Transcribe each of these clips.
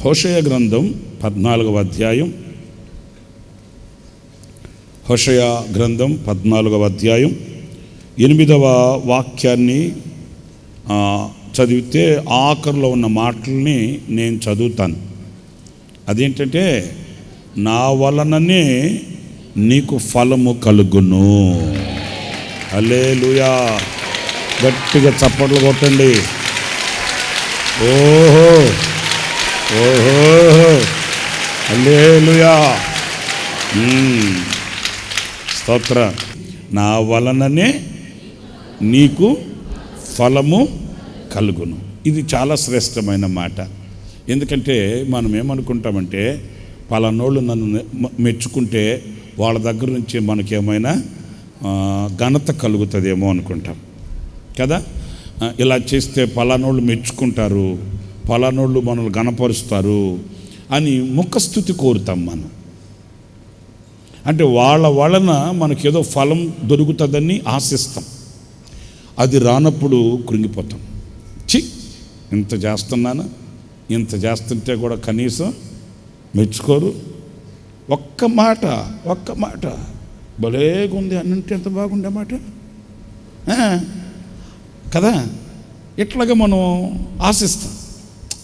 హోషేయ గ్రంథం 14వ అధ్యాయం. హోషేయ గ్రంథం 14వ అధ్యాయం 8వ వాక్యాన్ని చదివితే ఆఖరిలో ఉన్న మాటల్ని నేను చదువుతాను. అదేంటంటే, నా వలననే నీకు ఫలము కలుగును. హల్లెలూయా! గట్టిగా చప్పట్లు కొట్టండి. ఓహో ఓహో, హల్లెలూయా! స్తోత్ర. నా వలననే నీకు ఫలము కలుగును. ఇది చాలా శ్రేష్టమైన మాట. ఎందుకంటే మనం ఏమనుకుంటామంటే, పలానోళ్ళు నన్ను మెచ్చుకుంటే వాళ్ళ దగ్గర నుంచి మనకేమైనా ఘనత కలుగుతుందేమో అనుకుంటాం కదా. ఇలా చేస్తే పలానోళ్ళు మెచ్చుకుంటారు, పలానోళ్ళు మనల్ని గణపరుస్తారు అని ముఖస్థుతి కోరుతాం మనం. అంటే వాళ్ళ వలన మనకేదో ఫలం దొరుకుతుందని ఆశిస్తాం. అది రానప్పుడు కృంగిపోతాం. ఇంత చేస్తున్నాను, ఇంత చేస్తుంటే కూడా కనీసం మెచ్చుకోరు. ఒక్క మాట భలేగుంది అన్నంటే ఎంత బాగుండే మాట కదా. ఇట్లాగా మనం ఆశిస్తాం.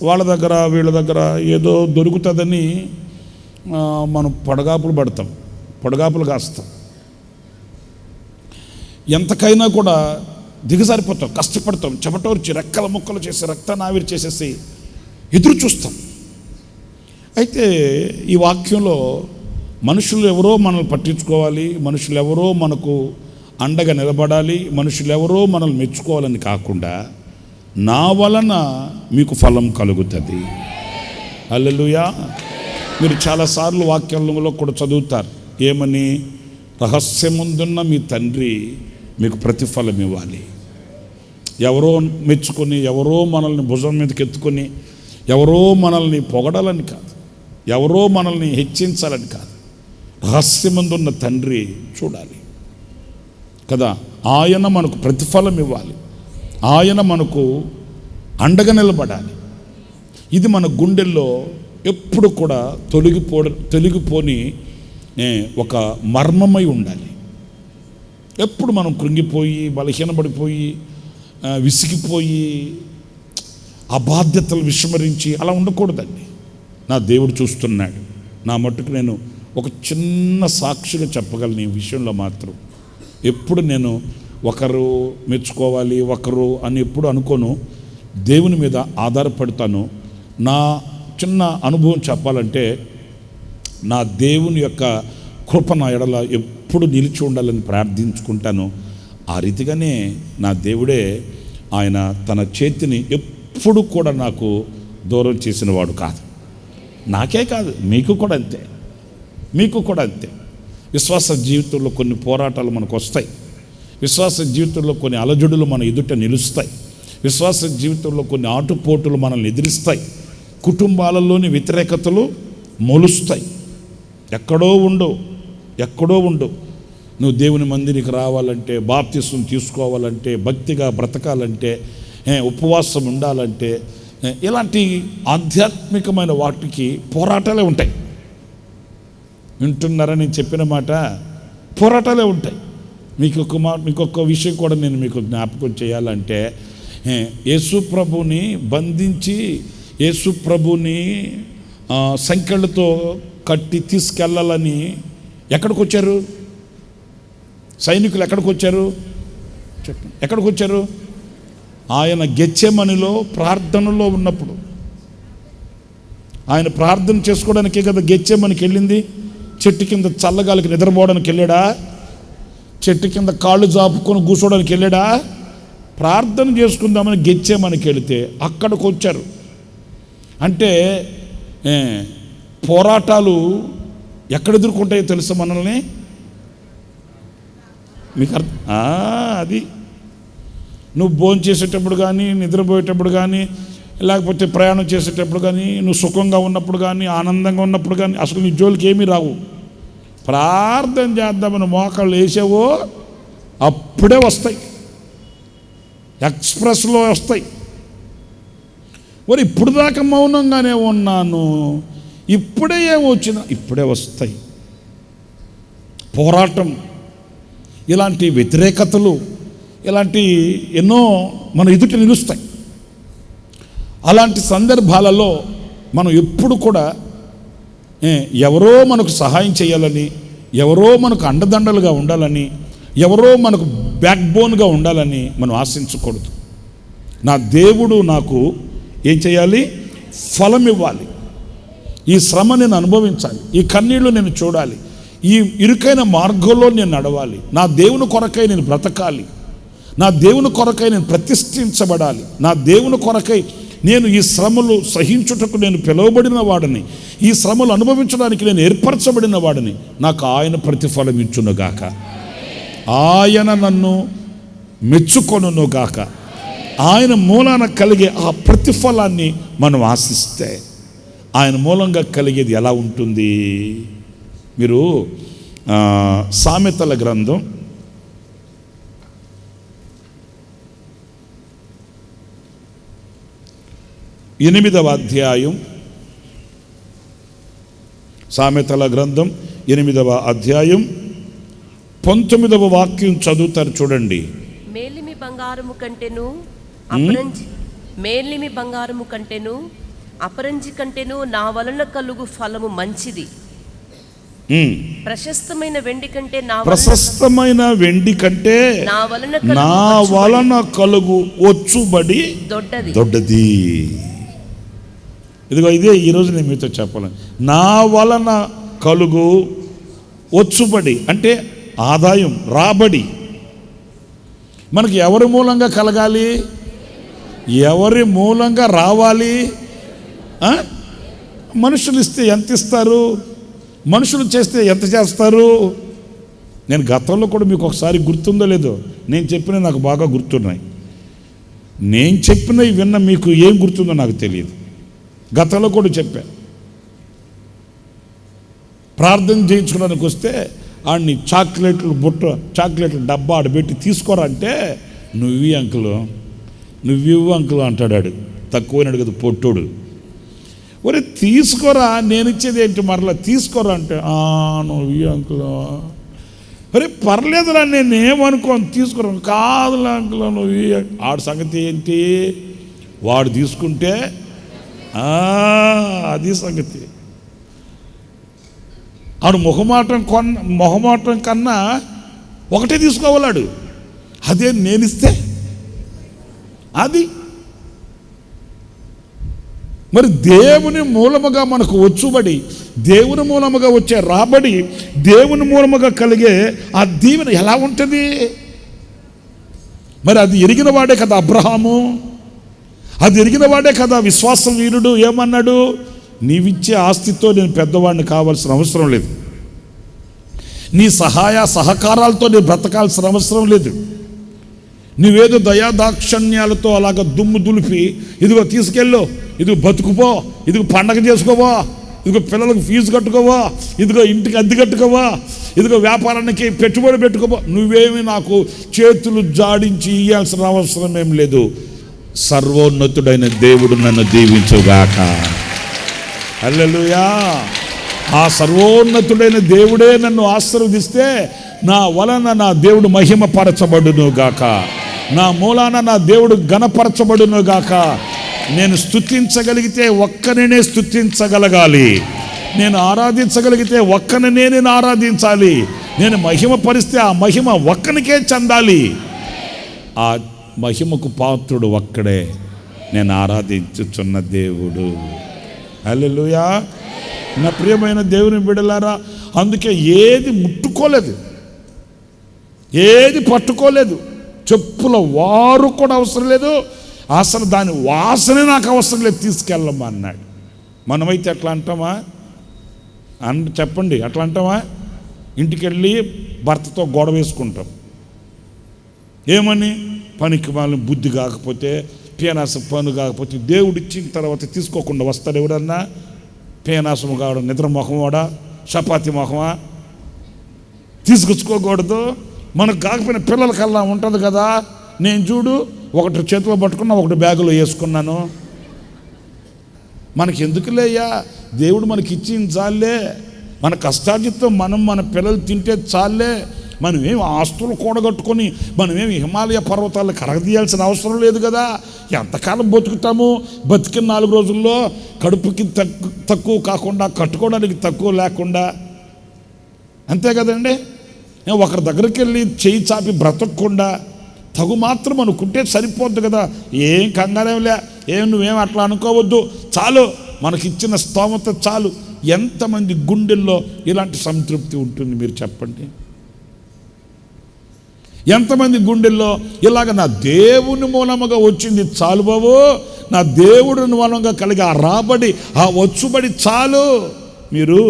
వాళ్ళ దగ్గర వీళ్ళ దగ్గర ఏదో దొరుకుతుందని మనం పొడగాపులు కాస్తాం. ఎంతకైనా కూడా దిగజారిపోతాం, కష్టపడతాం, చెమటోర్చి రెక్కల ముక్కలు చేసి రక్తాన్ని ఆవిరి చేసేసి ఎదురు చూస్తాం. అయితే ఈ వాక్యంలో మనుషులు ఎవరో మనల్ని పట్టించుకోవాలి, మనుషులు ఎవరో మనకు అండగా నిలబడాలి, మనుషులు ఎవరో మనల్ని మెచ్చుకోవాలని కాకుండా, నా వలన మీకు ఫలం కలుగుతుంది. హల్లెలూయా! మీరు చాలాసార్లు వాక్యంలో కూడా చదువుతారు. ఏమని? రహస్యముందున్న మీ తండ్రి మీకు ప్రతిఫలం ఇవ్వాలి. ఎవరో మెచ్చుకొని, ఎవరో మనల్ని భుజం మీదకి ఎత్తుకొని, ఎవరో మనల్ని పొగడాలని కాదు, ఎవరో మనల్ని హెచ్చించాలని కాదు. రహస్యముందున్న తండ్రి చూడాలి కదా. ఆయన మనకు ప్రతిఫలం ఇవ్వాలి, ఆయన మనకు అండగా నిలబడాలి. ఇది మన గుండెల్లో ఎప్పుడు కూడా తొలగిపోని ఒక మర్మమై ఉండాలి. ఎప్పుడు మనం కృంగిపోయి, బలహీనపడిపోయి, విసిగిపోయి, ఆ బాధ్యతలు విస్మరించి అలా ఉండకూడదండి. నా దేవుడు చూస్తున్నాడు. నా మట్టుకు నేను ఒక చిన్న సాక్షిగా చెప్పగలను. ఈ విషయంలో మాత్రం ఎప్పుడు నేను ఒకరు మెచ్చుకోవాలి, ఒకరు అని ఎప్పుడు అనుకోను. దేవుని మీద ఆధారపడతాను. నా చిన్న అనుభవం చెప్పాలంటే, నా దేవుని యొక్క కృప నా ఎడల ఎప్పుడు నిలిచి ఉండాలని ప్రార్థించుకుంటాను. ఆ రీతిగానే నా దేవుడే, ఆయన తన చేతిని ఎప్పుడు కూడా నాకు దూరం చేసిన వాడు కాదు. నాకే కాదు, మీకు కూడా అంతే, మీకు కూడా అంతే. విశ్వాస జీవితంలో కొన్ని పోరాటాలు మనకు వస్తాయి. విశ్వాస జీవితంలో కొన్ని అలజడులు మన ఎదుట నిలుస్తాయి. విశ్వాస జీవితంలో కొన్ని ఆటుపోటులు మనల్ని ఎదిరిస్తాయి. కుటుంబాలలోని వ్యతిరేకతలు మొలుస్తాయి. ఎక్కడో ఉండవు. నువ్వు దేవుని మందిరికి రావాలంటే, బాప్తిసం తీసుకోవాలంటే, భక్తిగా బ్రతకాలంటే, ఉపవాసం ఉండాలంటే, ఇలాంటి ఆధ్యాత్మికమైన వాటికి పోరాటాలే ఉంటాయి. వింటున్నారని చెప్పిన మాట, పోరాటాలే ఉంటాయి. మీకొక విషయం కూడా నేను మీకు జ్ఞాపకం చేయాలంటే, యేసు ప్రభుని బంధించి, యేసు ప్రభుని సంకెళ్ళతో కట్టి తీసుకెళ్ళాలని ఎక్కడికి వచ్చారు సైనికులు? ఎక్కడికి వచ్చారు? ఆయన గెత్సేమనిలో ప్రార్థనలో ఉన్నప్పుడు, ఆయన ప్రార్థన చేసుకోవడానికే కదా గెత్సేమనికి వెళ్ళింది. చెట్టు కింద చల్లగాలికి నిద్రపోవడానికి వెళ్ళాడా? చెట్టు కింద కాళ్ళు జాపుకొని కూర్చోవడానికి వెళ్ళాడా? ప్రార్థన చేసుకుందామని గెత్సేమనికి వెళితే అక్కడికి వచ్చారు. అంటే పోరాటాలు ఎక్కడ ఎదుర్కొంటాయో తెలుసా మనల్ని? మీకు అది నువ్వు భోజనం చేసేటప్పుడు కానీ, నిద్రపోయేటప్పుడు కానీ, లేకపోతే ప్రయాణం చేసేటప్పుడు కానీ, నువ్వు సుఖంగా ఉన్నప్పుడు కానీ, ఆనందంగా ఉన్నప్పుడు కానీ అసలు నీ జోలికి ఏమీ రావు. ప్రార్థన చేద్దామని మోకాళ్ళు వేసావో అప్పుడే వస్తాయి, ఎక్స్ప్రెస్లో వస్తాయి. మరి ఇప్పుడు దాకా మౌనంగానే ఉన్నాను, ఇప్పుడే ఏమొచ్చినా ఇప్పుడే వస్తాయి. పోరాటం, ఇలాంటి వ్యతిరేకతలు, ఇలాంటి ఎన్నో మన ఎదుట నిలుస్తాయి. అలాంటి సందర్భాలలో మనం ఎప్పుడు కూడా ఎవరో మనకు సహాయం చేయాలని, ఎవరో మనకు అండదండలుగా ఉండాలని, ఎవరో మనకు బ్యాక్ బోన్గా ఉండాలని మనం ఆశించకూడదు. నా దేవుడు నాకు ఏం చేయాలి? ఫలం ఇవ్వాలి. ఈ శ్రమ నేను అనుభవించాలి, ఈ కన్నీళ్లు నేను చూడాలి, ఈ ఇరుకైన మార్గంలో నేను నడవాలి, నా దేవుని కొరకై నేను బ్రతకాలి, నా దేవుని కొరకై నేను ప్రతిష్ఠించబడాలి, నా దేవుని కొరకై నేను ఈ శ్రమలు సహించుటకు నేను పిలువబడిన వాడిని, ఈ శ్రమలు అనుభవించడానికి నేను ఏర్పరచబడిన వాడిని. నాకు ఆయన ప్రతిఫలం ఇచ్చునుగాక, ఆయన నన్ను మెచ్చుకొనుగాక. ఆయన మూలాన కలిగే ఆ ప్రతిఫలాన్ని మనం ఆశిస్తే ఆయన మూలంగా కలిగేది ఎలా ఉంటుంది? మీరు సామెతల గ్రంథం 8వ అధ్యాయం, సామెతల గ్రంథం 8వ అధ్యాయం 19వ వాక్యం చదువుతారు చూడండి. మేలిమి బంగారము కంటెను అపరంజి కంటెను నా వలన కలుగు ఫలము మంచిది. ప్రశస్తమైన వెండి కంటే నా వలన కలుగు వచ్చుబడి దొడ్డది. ఇదిగో ఇదే ఈరోజు నేను మీతో చెప్పాలి. నా వలన కలుగు వచ్చుబడి అంటే ఆదాయం, రాబడి. మనకి ఎవరి మూలంగా కలగాలి? ఎవరి మూలంగా రావాలి? మనుషులు ఇస్తే ఎంత ఇస్తారు? మనుషులు చేస్తే ఎంత చేస్తారు? నేను గతంలో కూడా మీకు ఒకసారి గుర్తుందో లేదో నేను చెప్పినవి నాకు బాగా గుర్తున్నాయి. నేను చెప్పినవి విన్న మీకు ఏం గుర్తుందో నాకు తెలియదు. గతంలో కూడా చెప్పాను. ప్రార్థన చేయించుకోవడానికి వస్తే ఆడిని చాక్లెట్లు డబ్బా ఆడబెట్టి తీసుకోరా అంటే నువ్వు అంకులు అంటాడు. ఆడు తక్కువైనాడు కదా పొట్టోడు. ఒరే తీసుకోరా, నేను ఇచ్చేది ఏంటి, మరలా తీసుకోరా అంటే నువ్వు అంకులు. ఒరే పర్లేదురా, నేనేమనుకోను, తీసుకోరా. కాదులా అంకులు నువ్వు. ఆడు సంగతి ఏంటి? వాడు తీసుకుంటే అది సంగతి. ఆడు మొహమాటం కన్నా ఒకటే తీసుకోవాలాడు. అదే నేనిస్తే అది. మరి దేవుని మూలముగా మనకు వచ్చుబడి, దేవుని మూలముగా వచ్చే రాబడి, దేవుని మూలముగా కలిగే ఆ దీవెన ఎలా ఉంటుంది? మరి అది ఎరిగిన వాడే కదా అబ్రహాము, అది ఎరిగిన వాడే కదా విశ్వాసం వీరుడు. ఏమన్నాడు? నీవిచ్చే ఆస్తితో నేను పెద్దవాడిని కావాల్సిన అవసరం లేదు, నీ సహాయ సహకారాలతో నేను బ్రతకాల్సిన అవసరం లేదు. నువ్వేదో దయాదాక్షణ్యాలతో అలాగ దుమ్ము దులిపి ఇదిగో తీసుకెళ్ళు, ఇదిగో బతుకుపో, ఇదిగో పండగ చేసుకోవా, ఇదిగో పిల్లలకు ఫీజు కట్టుకోవా, ఇదిగో ఇంటికి అద్దె కట్టుకోవా, ఇదిగో వ్యాపారానికి పెట్టుబడి పెట్టుకోవా. నువ్వేమి నాకు చేతులు జాడించి ఇయ్యాల్సిన అవసరం ఏం లేదు. సర్వోన్నతుడైన దేవుడు నన్ను దీవించుగాక. హల్లెలూయా. ఆ సర్వోన్నతుడైన దేవుడే నన్ను ఆశీర్వదిస్తే నా వలన నా దేవుడు మహిమపరచబడును గాక, నా మూలాన నా దేవుడు ఘనపరచబడును గాక. నేను స్తుతించగలిగితే ఒక్కనే స్తుతించగలగాలి, నేను ఆరాధించగలిగితే ఒక్కనే నేను ఆరాధించాలి, నేను మహిమపరిస్తే ఆ మహిమ ఒక్కనికే చెందాలి. ఆ మహిమకు పాత్రుడు ఒక్కడే, నేను ఆరాధించుచున్న దేవుడు. హల్లెలూయా. నా ప్రియమైన దేవుని బిడ్డలారా, అందుకే ఏది ముట్టుకోలేదు, ఏది పట్టుకోలేదు, చెప్పుల వారు కూడా అవసరం లేదు, అసలు దాని వాసనే నాకు అవసరం లేదు, తీసుకెళ్ళమ్మా అన్నాడు. మనమైతే అట్లా అంటామా? చెప్పండి, అట్లా అంటామా? ఇంటికి వెళ్ళి భర్తతో గొడవ వేసుకుంటాం. ఏమని? పనికి వాళ్ళని బుద్ధి కాకపోతే, పేనాసం పను కాకపోతే. దేవుడు ఇచ్చిన తర్వాత తీసుకోకుండా వస్తాడు ఎవరన్నా? పేనాసము కావడం, నిద్ర మొహమాడా, చపాతి మొహమా? తీసుకొచ్చుకోకూడదు. మనకు కాకపోయినా పిల్లలకల్లా ఉంటుంది కదా. నేను చూడు, ఒకటి చేతిలో పట్టుకున్నా, ఒకటి బ్యాగులో వేసుకున్నాను. మనకి ఎందుకులేయ్యా, దేవుడు మనకి ఇచ్చింది చాలే, మన కష్టార్జితం మనం మన పిల్లలు తింటే చాలే, మనమేమి ఆస్తులు కూడగట్టుకొని మనమేమి హిమాలయ పర్వతాలను కరగదీయాల్సిన అవసరం లేదు కదా, ఎంతకాలం బతుకుతాము, బతికిన 4 రోజుల్లో కడుపుకి తక్కువ కాకుండా కట్టుకోవడానికి తక్కువ లేకుండా, అంతే కదండి. ఒకరి దగ్గరికి వెళ్ళి చేయి చాపి బ్రతకకుండా తగు మాత్రం అనుకుంటే సరిపోద్ది కదా, ఏం కంగారేంలే, నువ్వేం అట్లా అనుకోవద్దు, చాలు మనకిచ్చిన స్తోమత చాలు. ఎంతమంది గుండెల్లో ఇలాంటి సంతృప్తి ఉంటుంది మీరు చెప్పండి? ఎంతమంది గుండెల్లో ఇలాగ నా దేవుని మూలముగా వచ్చింది చాలు బాబు, నా దేవుడి మూలంగా కలిగి ఆ రాబడి, ఆ వచ్చుబడి చాలు. మీరు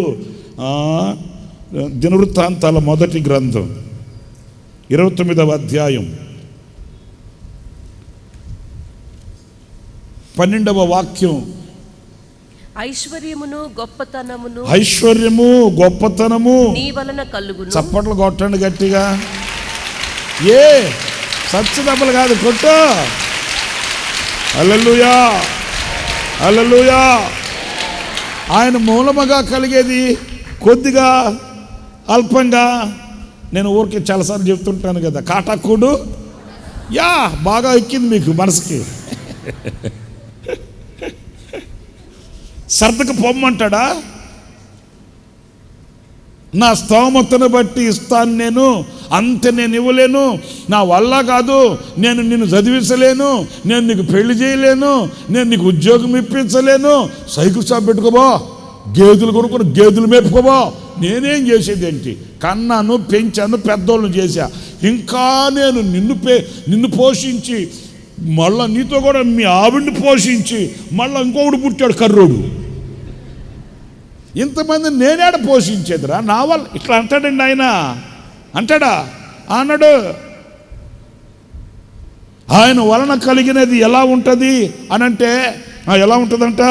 దినవృత్తాంతాల మొదటి గ్రంథం 29వ అధ్యాయం 12వ వాక్యం, ఐశ్వర్యము గొప్పతనము నీ వలన కలుగును. చప్పట్లు కొట్టండి గట్టిగా, సచ్చు దెబ్బలు కాదు, కొట్టు. హల్లెలూయా, హల్లెలూయా. ఆయన మూలముగా కలిగేది కొద్దిగా, అల్పంగా. నేను ఊరికే చాలాసార్లు చెప్తుంటాను కదా, కాటాకూడు బాగా ఎక్కింది మీకు మనసుకి. సర్దకు పొమ్మంటాడా? నా స్తోమతను బట్టి ఇస్తాను, నేను అంతే, నేను ఇవ్వలేను, నా వల్ల కాదు, నేను నిన్ను చదివించలేను, నేను నీకు పెళ్లి చేయలేను, నేను నీకు ఉద్యోగం ఇప్పించలేను, సైకిల్ షాప్ పెట్టుకోబో, గేదెలు కొనుక్కొని గేదెలు మేపుకోబో, నేనేం చేసేది ఏంటి? కన్నాను, పెంచాను, పెద్దోళ్ళని చేశా, ఇంకా నేను నిన్ను పోషించి మళ్ళీ నీతో కూడా మీ ఆవిడ్ని పోషించి మళ్ళీ ఇంకొకడు పుట్టాడు కర్రోడు, ఇంతమంది నేనేడ పోషించేదిరా నా వల్ల? ఇట్లా అంటాడండి ఆయన, అంటాడా? అన్నాడు. ఆయన వలన కలిగినది ఎలా ఉంటుంది అని అంటే, ఎలా ఉంటుందంట?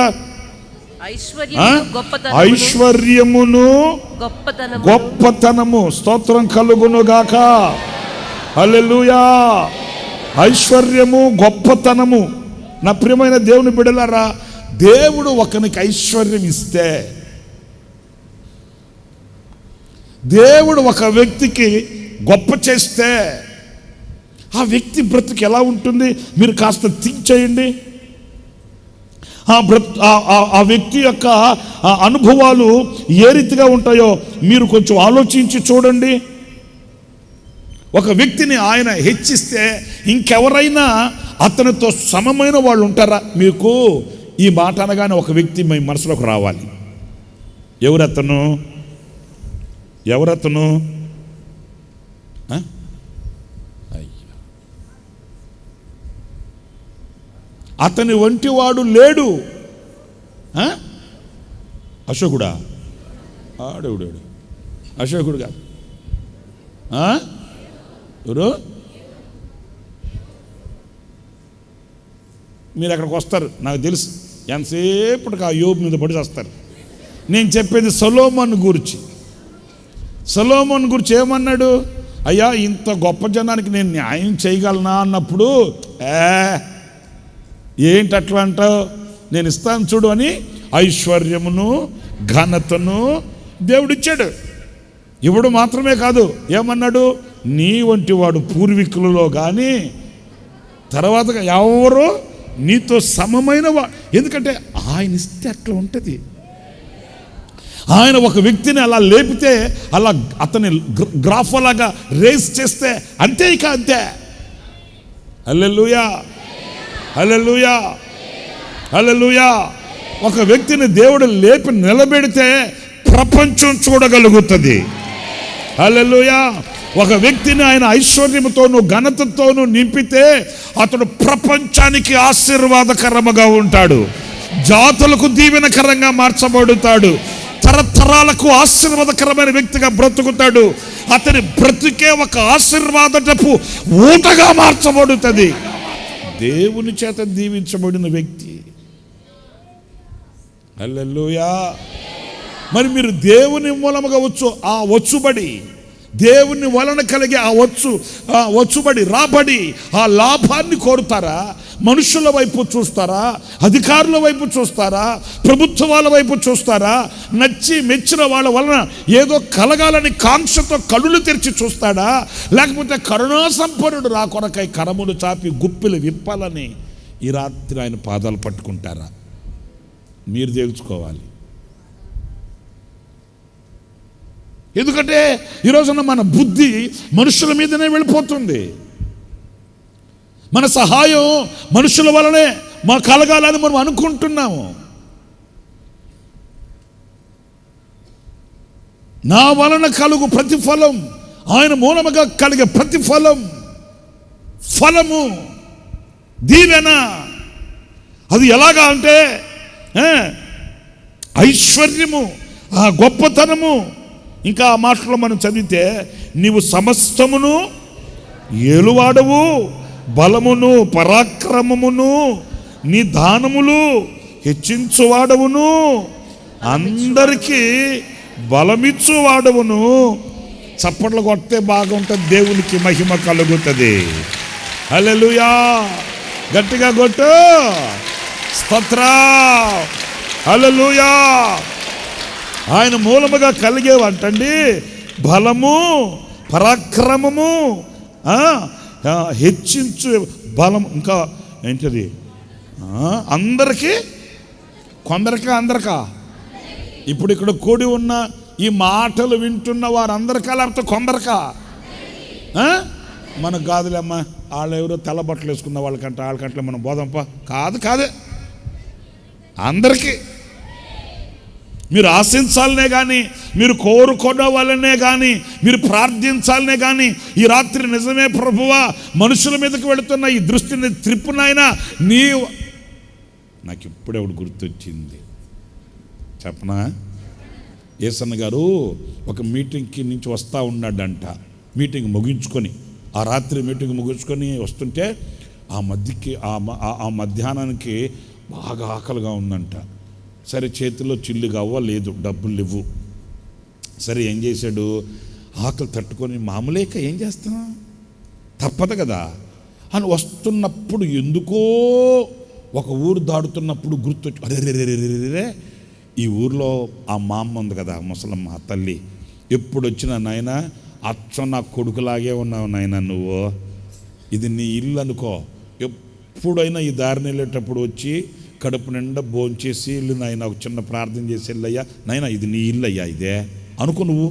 ఐశ్వర్యమును గొప్పతనము, స్తోత్రం కలుగునుగాక, హల్లెలూయా. ఐశ్వర్యము, గొప్పతనము. నా ప్రియమైన దేవుని బిడ్డలారా, దేవుడు ఒకనికి ఐశ్వర్యం ఇస్తే, దేవుడు ఒక వ్యక్తికి గొప్ప చేస్తే, ఆ వ్యక్తి బ్రతుకు ఎలా ఉంటుంది మీరు కాస్త థింక్ చేయండి. ఆ వ్యక్తి యొక్క అనుభవాలు ఏ రీతిగా ఉంటాయో మీరు కొంచెం ఆలోచించి చూడండి. ఒక వ్యక్తిని ఆయన హెచ్చిస్తే ఇంకెవరైనా అతనితో సమమైన వాళ్ళు ఉంటారా? మీకు ఈ మాట అనగానే ఒక వ్యక్తి మీ మనసులోకి రావాలి. ఎవరతను? అతని వంటి వాడు లేడు. అశోకుడా? ఆడవుడు అశోకుడు కాదు. ఎవరు? మీరు అక్కడికి వస్తారు, నాకు తెలుసు, ఎంతసేపటికి ఆ యోబు మీద పడి వస్తారు. నేను చెప్పేది సొలొమోను గురించి. సొలొమోను గురించి ఏమన్నాడు? అయ్యా, ఇంత గొప్ప జనానికి నేను న్యాయం చేయగలనా అన్నప్పుడు, ఏంటి అట్లా అంటావు, నేను ఇస్తాను చూడు అని ఐశ్వర్యమును ఘనతను దేవుడిచ్చాడు. ఇవ్వడు మాత్రమే కాదు, ఏమన్నాడు? నీ వంటి వాడు పూర్వీకులలో కానీ తర్వాత ఎవరు నీతో సమమైన ఎందుకంటే ఆయన ఇస్తే అట్లా ఉంటుంది. ఆయన ఒక వ్యక్తిని అలా లేపితే, అలా అతని గ్రాఫలాగా రేస్ చేస్తే అంతే, ఇక అంతే. హల్లెలూయా, హల్లెలూయా, హల్లెలూయా. ఒక వ్యక్తిని దేవుడు లేపి నిలబెడితే ప్రపంచం చూడగలుగుతుంది. హల్లెలూయా. ఒక వ్యక్తిని ఆయన ఐశ్వర్యంతోనూ ఘనతతోనూ నింపితే అతడు ప్రపంచానికి ఆశీర్వాదకరముగా ఉంటాడు, జాతులకు దీవెనకరంగా మార్చబడుతాడు, తరతరాలకు ఆశీర్వాదకరమైన వ్యక్తిగా బ్రతుకుతాడు. అతని బ్రతుకే ఒక ఆశీర్వాదపు ఊటగా మార్చబడుతుంది. దేవుని చేత దీవించబడిన వ్యక్తి. హల్లెలూయా. మరి మీరు దేవుని మూలముగా ఆ వచ్చుబడి, దేవుని వలన కలిగే ఆ వచ్చుబడి రాబడి ఆ లాభాన్ని కోరుతారా? మనుషుల వైపు చూస్తారా? అధికారుల వైపు చూస్తారా? ప్రభుత్వాల వైపు చూస్తారా? నచ్చి మెచ్చిన వాళ్ళ వలన ఏదో కలగాలని కాంక్షతో కళ్ళు తెరిచి చూస్తాడా? లేకపోతే కరుణా సంపన్నుడు రా కొరకై కరములు చాపి గుప్పిలు విప్పాలని ఈ రాత్రి ఆయన పాదాలు పట్టుకుంటారా? మీరు తేల్చుకోవాలి. ఎందుకంటే ఈరోజున మన బుద్ధి మనుషుల మీదనే వెళ్ళిపోతుంది. మన సహాయం మనుషుల వలనే మా కలగాలని మనం అనుకుంటున్నాము. నా వలన కలుగు ప్రతిఫలం, ఆయన మూలముగా కలిగే ప్రతిఫలం, ఫలము, దీవెన, అది ఎలాగా అంటే ఐశ్వర్యము, ఆ గొప్పతనము. ఇంకా ఆ మాటలో మనం చదివితే, నీవు సమస్తమును ఏలువాడవు, బలమును పరాక్రమమును నీ దానములు హెచ్చించువాడవును, అందరికీ బలమిచ్చువాడవును. చప్పట్లు కొడితే బాగుంటుంది, దేవునికి మహిమ కలుగుతుంది. హల్లెలూయా, గట్టిగా కొట్టు, స్తోత్రం, హల్లెలూయా. ఆయన మూలముగా కలిగేవంటండి బలము పరాక్రమము, హెచ్చించు బలం. ఇంకా ఏంటది? అందరికీ, కొందరికా అందరికా? ఇప్పుడు ఇక్కడ కూడి ఉన్న ఈ మాటలు వింటున్న వారందరికా లేకపోతే కొందరికా? మనకు కాదులేమ్మా, వాళ్ళు ఎవరో తెల్ల బట్టలు వేసుకున్న వాళ్ళకంటే మనం బోధంప కాదే, అందరికీ. మీరు ఆశించాలనే కానీ, మీరు కోరుకున్న వాళ్ళనే కానీ, మీరు ప్రార్థించాలనే కానీ, ఈ రాత్రి నిజమే ప్రభువా మనుషుల మీదకి వెళుతున్న ఈ దృష్టిని త్రిప్పునైనా నీ. నాకు ఇప్పుడే ఒకటి గుర్తొచ్చింది చెప్పనా? యేసన్న గారు ఒక మీటింగ్కి నుంచి వస్తూ ఉన్నాడంట. మీటింగ్ ముగించుకొని, ఆ రాత్రి మీటింగ్ ముగించుకొని వస్తుంటే ఆ మధ్యాహ్నానికి బాగా ఆకలిగా ఉందంట. సరే, చేతిలో చిల్లు కావ లేదు, డబ్బులు లేవు. సరే ఏం చేశాడు? ఆకలి తట్టుకొని మామూలేక ఏం చేస్తాం, తప్పదు కదా అని వస్తున్నప్పుడు ఎందుకో ఒక ఊరు దాడుతున్నప్పుడు గుర్తొచ్చి, అరే ఈ ఊర్లో ఆ మా అమ్మ ఉంది కదా, ముసలమ్మ తల్లి, ఎప్పుడు వచ్చినా నాయన అచ్చ నా కొడుకులాగే ఉన్నావు నాయన, నువ్వు ఇది నీ ఇల్లు అనుకో, ఎప్పుడైనా ఈ దారిని వెళ్ళేటప్పుడు వచ్చి కడుపు నిండా భోంచేసి ఇల్లు నాయన ఒక చిన్న ప్రార్థన చేసి వెళ్ళయ్యా నాయన, ఇది నీ ఇల్లు అయ్యా ఇదే అనుకో నువ్వు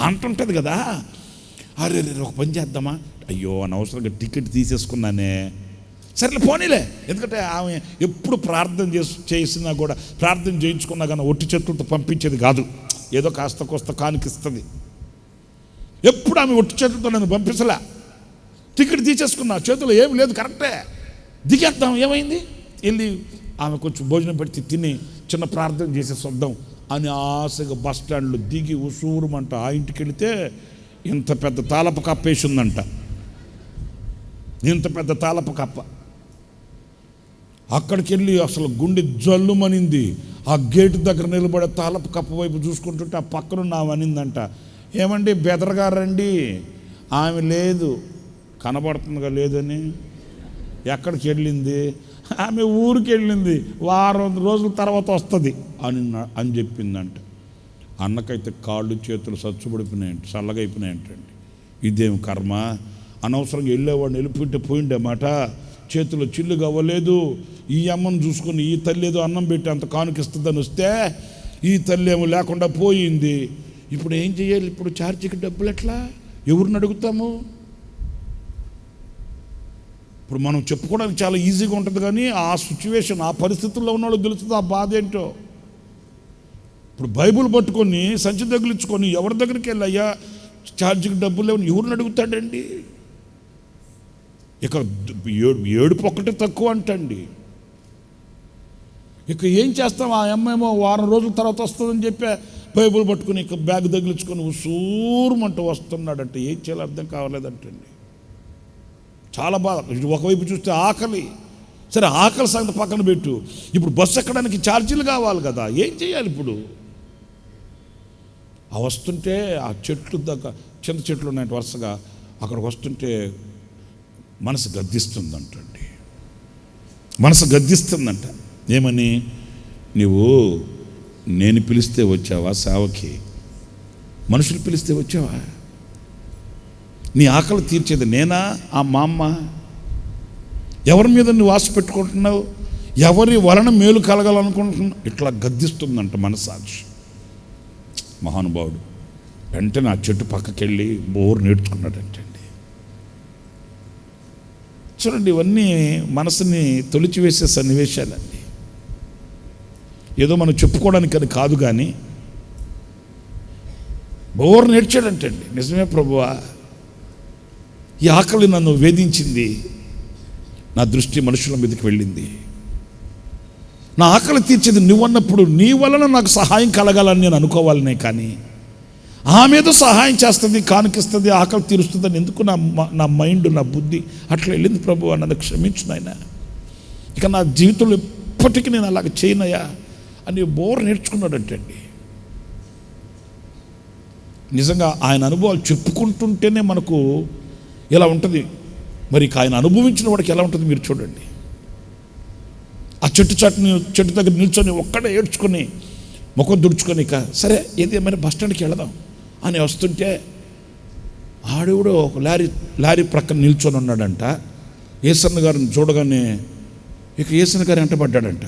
అంటుంటుంది కదా. అరే ఒక పని చేద్దామా, అయ్యో అనవసరంగా టికెట్ తీసేసుకున్నానే, సరేలే పోనీలే. ఎందుకంటే ఆమె ఎప్పుడు ప్రార్థన చేసినా కూడా, ప్రార్థన చేయించుకున్నా కానీ ఒట్టి చేతులతో పంపించేది కాదు, ఏదో కాస్త కోస్త కానికిస్తుంది. ఎప్పుడు ఆమె ఒట్టి చేతులతో నన్ను పంపించలే. టికెట్ తీసేసుకున్నా, చేతులు ఏమి లేదు, కరెక్టే, దిగేద్దాం, ఏమైంది, వెళ్ళి ఆమె కొంచెం భోజనం పెట్టి తిని చిన్న ప్రార్థన చేసేసి వద్దాం అని ఆశగా బస్ స్టాండ్లో దిగి ఉసూరుమంట ఆ ఇంటికి వెళితే ఇంత పెద్ద తాళపు కప్ప వేసి ఉందంట. ఇంత పెద్ద తాళపు కప్ప. అక్కడికి వెళ్ళి అసలు గుండె జల్లుమనింది. ఆ గేటు దగ్గర నిలబడే తాళపు కప్ప వైపు చూసుకుంటుంటే ఆ పక్కనున్న ఆమె అనిందంట, ఏమండి బెదరగారండి? ఆమె లేదు, కనబడుతుందిగా లేదని. ఎక్కడికి వెళ్ళింది? ఆమె ఊరికి వెళ్ళింది, వారం రోజుల తర్వాత వస్తుంది అని చెప్పిందంట. అన్నకైతే కాళ్ళు చేతులు సచ్చుబడిపోయినాయంట, చల్లగైపోయినాయంటండి. ఇదేం కర్మ, అనవసరంగా వెళ్ళేవాడిని వెళ్ళిపోయింటే పోయిండేమాట, చేతులు చిల్లుగా అవ్వలేదు. ఈ అమ్మను చూసుకొని ఈ తల్లి ఏదో అన్నం పెట్టి అంత కానుకిస్తుందని వస్తే ఈ తల్లి ఏమో లేకుండా పోయింది. ఇప్పుడు ఏం చేయాలి? ఇప్పుడు ఛార్జీకి డబ్బులు ఎట్లా, ఎవరిని అడుగుతాము? ఇప్పుడు మనం చెప్పుకోవడానికి చాలా ఈజీగా ఉంటుంది, కానీ ఆ సిచ్యువేషన్, ఆ పరిస్థితుల్లో ఉన్న వాళ్ళకి తెలుస్తుంది ఆ బాధ ఏంటో. ఇప్పుడు బైబుల్ పట్టుకొని సంచి తగిలించుకొని ఎవరి దగ్గరికి వెళ్ళయ్యా ఛార్జీకి డబ్బులు లేవని ఎవరిని అడుగుతాడండి? ఇక ఏడుపు ఒక్కటే తక్కువ అంటండి. ఇక ఏం చేస్తాం? ఆ అమ్మేమో వారం రోజుల తర్వాత వస్తుందని చెప్పి బైబుల్ పట్టుకుని ఇక బ్యాగ్ తగిలించుకొని ఉసూరుమంటూ వస్తున్నాడంటే ఏం చేయాలో అర్థం కావలేదంటండి. చాలా బాధ. ఒకవైపు చూస్తే ఆకలి, సరే ఆకలి సంగతి పక్కన పెట్టు, ఇప్పుడు బస్సు ఎక్కడానికి ఛార్జీలు కావాలి కదా, ఏం చేయాలి ఇప్పుడు? ఆ వస్తుంటే ఆ చెట్లు దగ్గర చింత చెట్లు ఉన్నాయి వరుసగా, అక్కడికి వస్తుంటే మనసు గద్దిస్తుందంటండి. మనసు గద్దిస్తుందంట. ఏమని? నువ్వు నేను పిలిస్తే వచ్చావా సేవకి? మనుషులు పిలిస్తే వచ్చావా? నీ ఆకలి తీర్చేది నేనా, ఆ మా అమ్మ? ఎవరి మీద నువ్వు ఆశ పెట్టుకుంటున్నావు? ఎవరి వలన మేలు కలగాలనుకుంటున్నావు? ఇట్లా గద్దిస్తుందంట మనసాక్షి. మహానుభావుడు వెంటనే ఆ చెట్టు పక్కకి వెళ్ళి బోరు నేర్చుకున్నాడంటండి. చూడండి, ఇవన్నీ మనసుని తొలిచివేసే సన్నివేశాలండి. ఏదో మనం చెప్పుకోవడానికి అది కాదు, కానీ బోరు నేర్చాడంటండి. నిజమే ప్రభువా, ఈ ఆకలి నన్ను వేధించింది, నా దృష్టి మనుషుల మీదకి వెళ్ళింది. నా ఆకలి తీర్చేది నువ్వన్నప్పుడు నీ వలన నాకు సహాయం కలగాలని నేను అనుకోవాలనే, కానీ ఆమెతో సహాయం చేస్తుంది, కానుకిస్తుంది, ఆకలి తీరుస్తుందని ఎందుకు నా మైండ్, నా బుద్ధి అట్లా వెళ్ళింది ప్రభువా, నన్ను క్షమించు నాయనా. ఇక నా జీవితంలో ఎప్పటికీ నేను అలాగ చేయనయా అని బోర్ నేర్చుకున్నాడంటండి. నిజంగా ఆయన అనుభవాలు చెప్పుకుంటుంటేనే మనకు ఎలా ఉంటుంది, మరి ఆయన అనుభవించిన వాడికి ఎలా ఉంటుంది మీరు చూడండి. ఆ చెట్టు దగ్గర నిల్చొని ఒక్కడే ఏడ్చుకొని ముఖం దుడుచుకొని, ఇక సరే ఏది ఏమైనా బస్ స్టాండ్కి వెళదాం అని వస్తుంటే ఆడెవడో ఒక లారీ ప్రక్కన నిల్చొని ఉన్నాడంట. యేసన్న గారిని చూడగానే ఇక యేసన్న గారు వెంటబడ్డాడంట.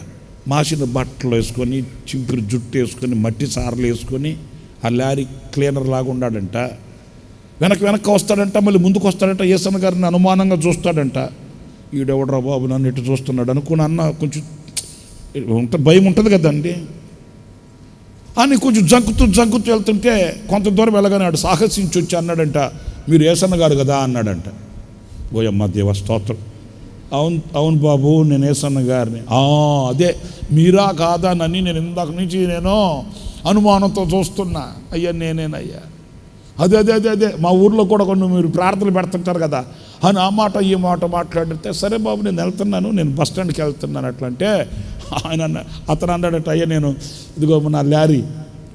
మాసిన బట్టలు వేసుకొని, చింపిరి జుట్టు వేసుకొని, మట్టి సారలు వేసుకొని ఆ లారీ క్లీనర్ లాగా ఉన్నాడంట. వెనక్కి వస్తాడంట, మళ్ళీ ముందుకు వస్తాడంట. యేసన్న గారిని అనుమానంగా చూస్తాడంట. ఈడెవడరా బాబు నన్ను ఇటు చూస్తున్నాడు అనుకుని అన్న కొంచెం భయం ఉంటుంది కదండి అని కొంచెం జంకుతూ వెళ్తుంటే కొంత దూరం వెళ్ళగానే ఆడు సాహసించి వచ్చి అన్నాడంట, మీరు యేసన్న గారు కదా అన్నాడంట. ఓయమ్మ దేవ స్తోత్రం. అవును బాబు, నేను యేసన్న గారిని. అదే మీరా కాదా నని నేను ఇందాక నుంచి నేను అనుమానంతో చూస్తున్నా. అయ్యా నేనేనయ్యా. అదే మా ఊర్లో కూడా కొన్ని మీరు ప్రార్థనలు పెడుతుంటారు కదా అని ఆ మాట ఈ మాట మాట్లాడితే, సరే బాబు నేను వెళ్తున్నాను, నేను బస్ స్టాండ్కి వెళ్తున్నాను అట్లా అంటే అతను అన్నాడట, అయ్యా నేను ఇదిగో నా లారీ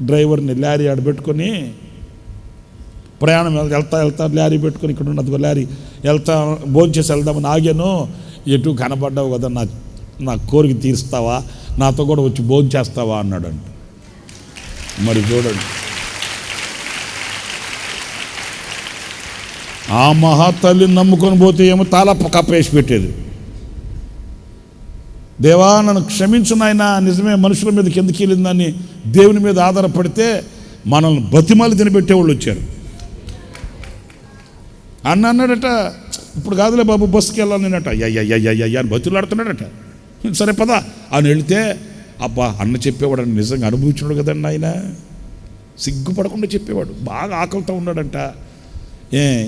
డ్రైవర్ని లారీ ఆడ పెట్టుకొని ప్రయాణం వెళ్తా లారీ పెట్టుకొని ఇక్కడ ఉన్నది లారీ వెళ్తా భోంచేసి వెళ్దామని ఆగాను. ఎటు కనబడ్డావు కదా, నా కోరిక తీరుస్తావా, నాతో కూడా వచ్చి భోంచేస్తావా అన్నాడంట. మరి చూడండి, ఆ మహాతల్లిని నమ్ముకొని పోతే ఏమో తాళ కప్పేసి పెట్టేది. దేవా నన్ను క్షమించు నాయనా, నిజమే మనుషుల మీదకి ఎందుకు వెళ్ళిందని దేవుని మీద ఆధారపడితే మనల్ని బతిమాలి తినబెట్టేవాళ్ళు వచ్చారు. అన్నాడట, ఇప్పుడు కాదులే బాబు బస్సుకి వెళ్ళాలి నేనట. అయ్యా అని బతులు ఆడుతున్నాడట. సరే పదా అని వెళితే, అబ్బా అన్న చెప్పేవాడు నిజంగా అనుభవించాడు కదండి ఆయన, సిగ్గుపడకుండా చెప్పేవాడు. బాగా ఆకలితో ఉన్నాడంట.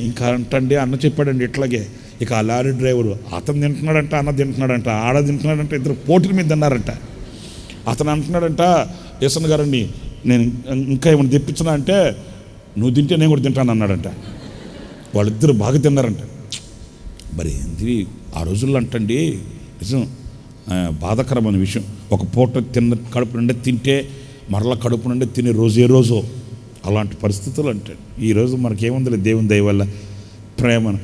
ఇంకా అంటండి అన్న చెప్పాడండి ఇట్లాగే. ఇక ఆ లారీ డ్రైవరు అతను తింటున్నాడంట, అన్న తింటున్నాడంట, ఆడ తింటున్నాడంట, ఇద్దరు పోటీల మీద తిన్నారంట. అతను అంటున్నాడంట, యేసన్న గారండి నేను ఇంకా ఏమైనా తెప్పించినా అంటే, నువ్వు తింటే నేను కూడా తింటాను అన్నాడంట. వాళ్ళిద్దరు బాగా తిన్నారంట. మరి ఏంటి ఆ రోజుల్లో అంటండి నిజం బాధాకరమైన విషయం. ఒక పూట కడుపు నిండా తింటే మరలా కడుపు నిండా తినే రోజు అలాంటి పరిస్థితులు అంటే. ఈరోజు మనకేముందిలే దేవుని దయ వల్ల ప్రేమను,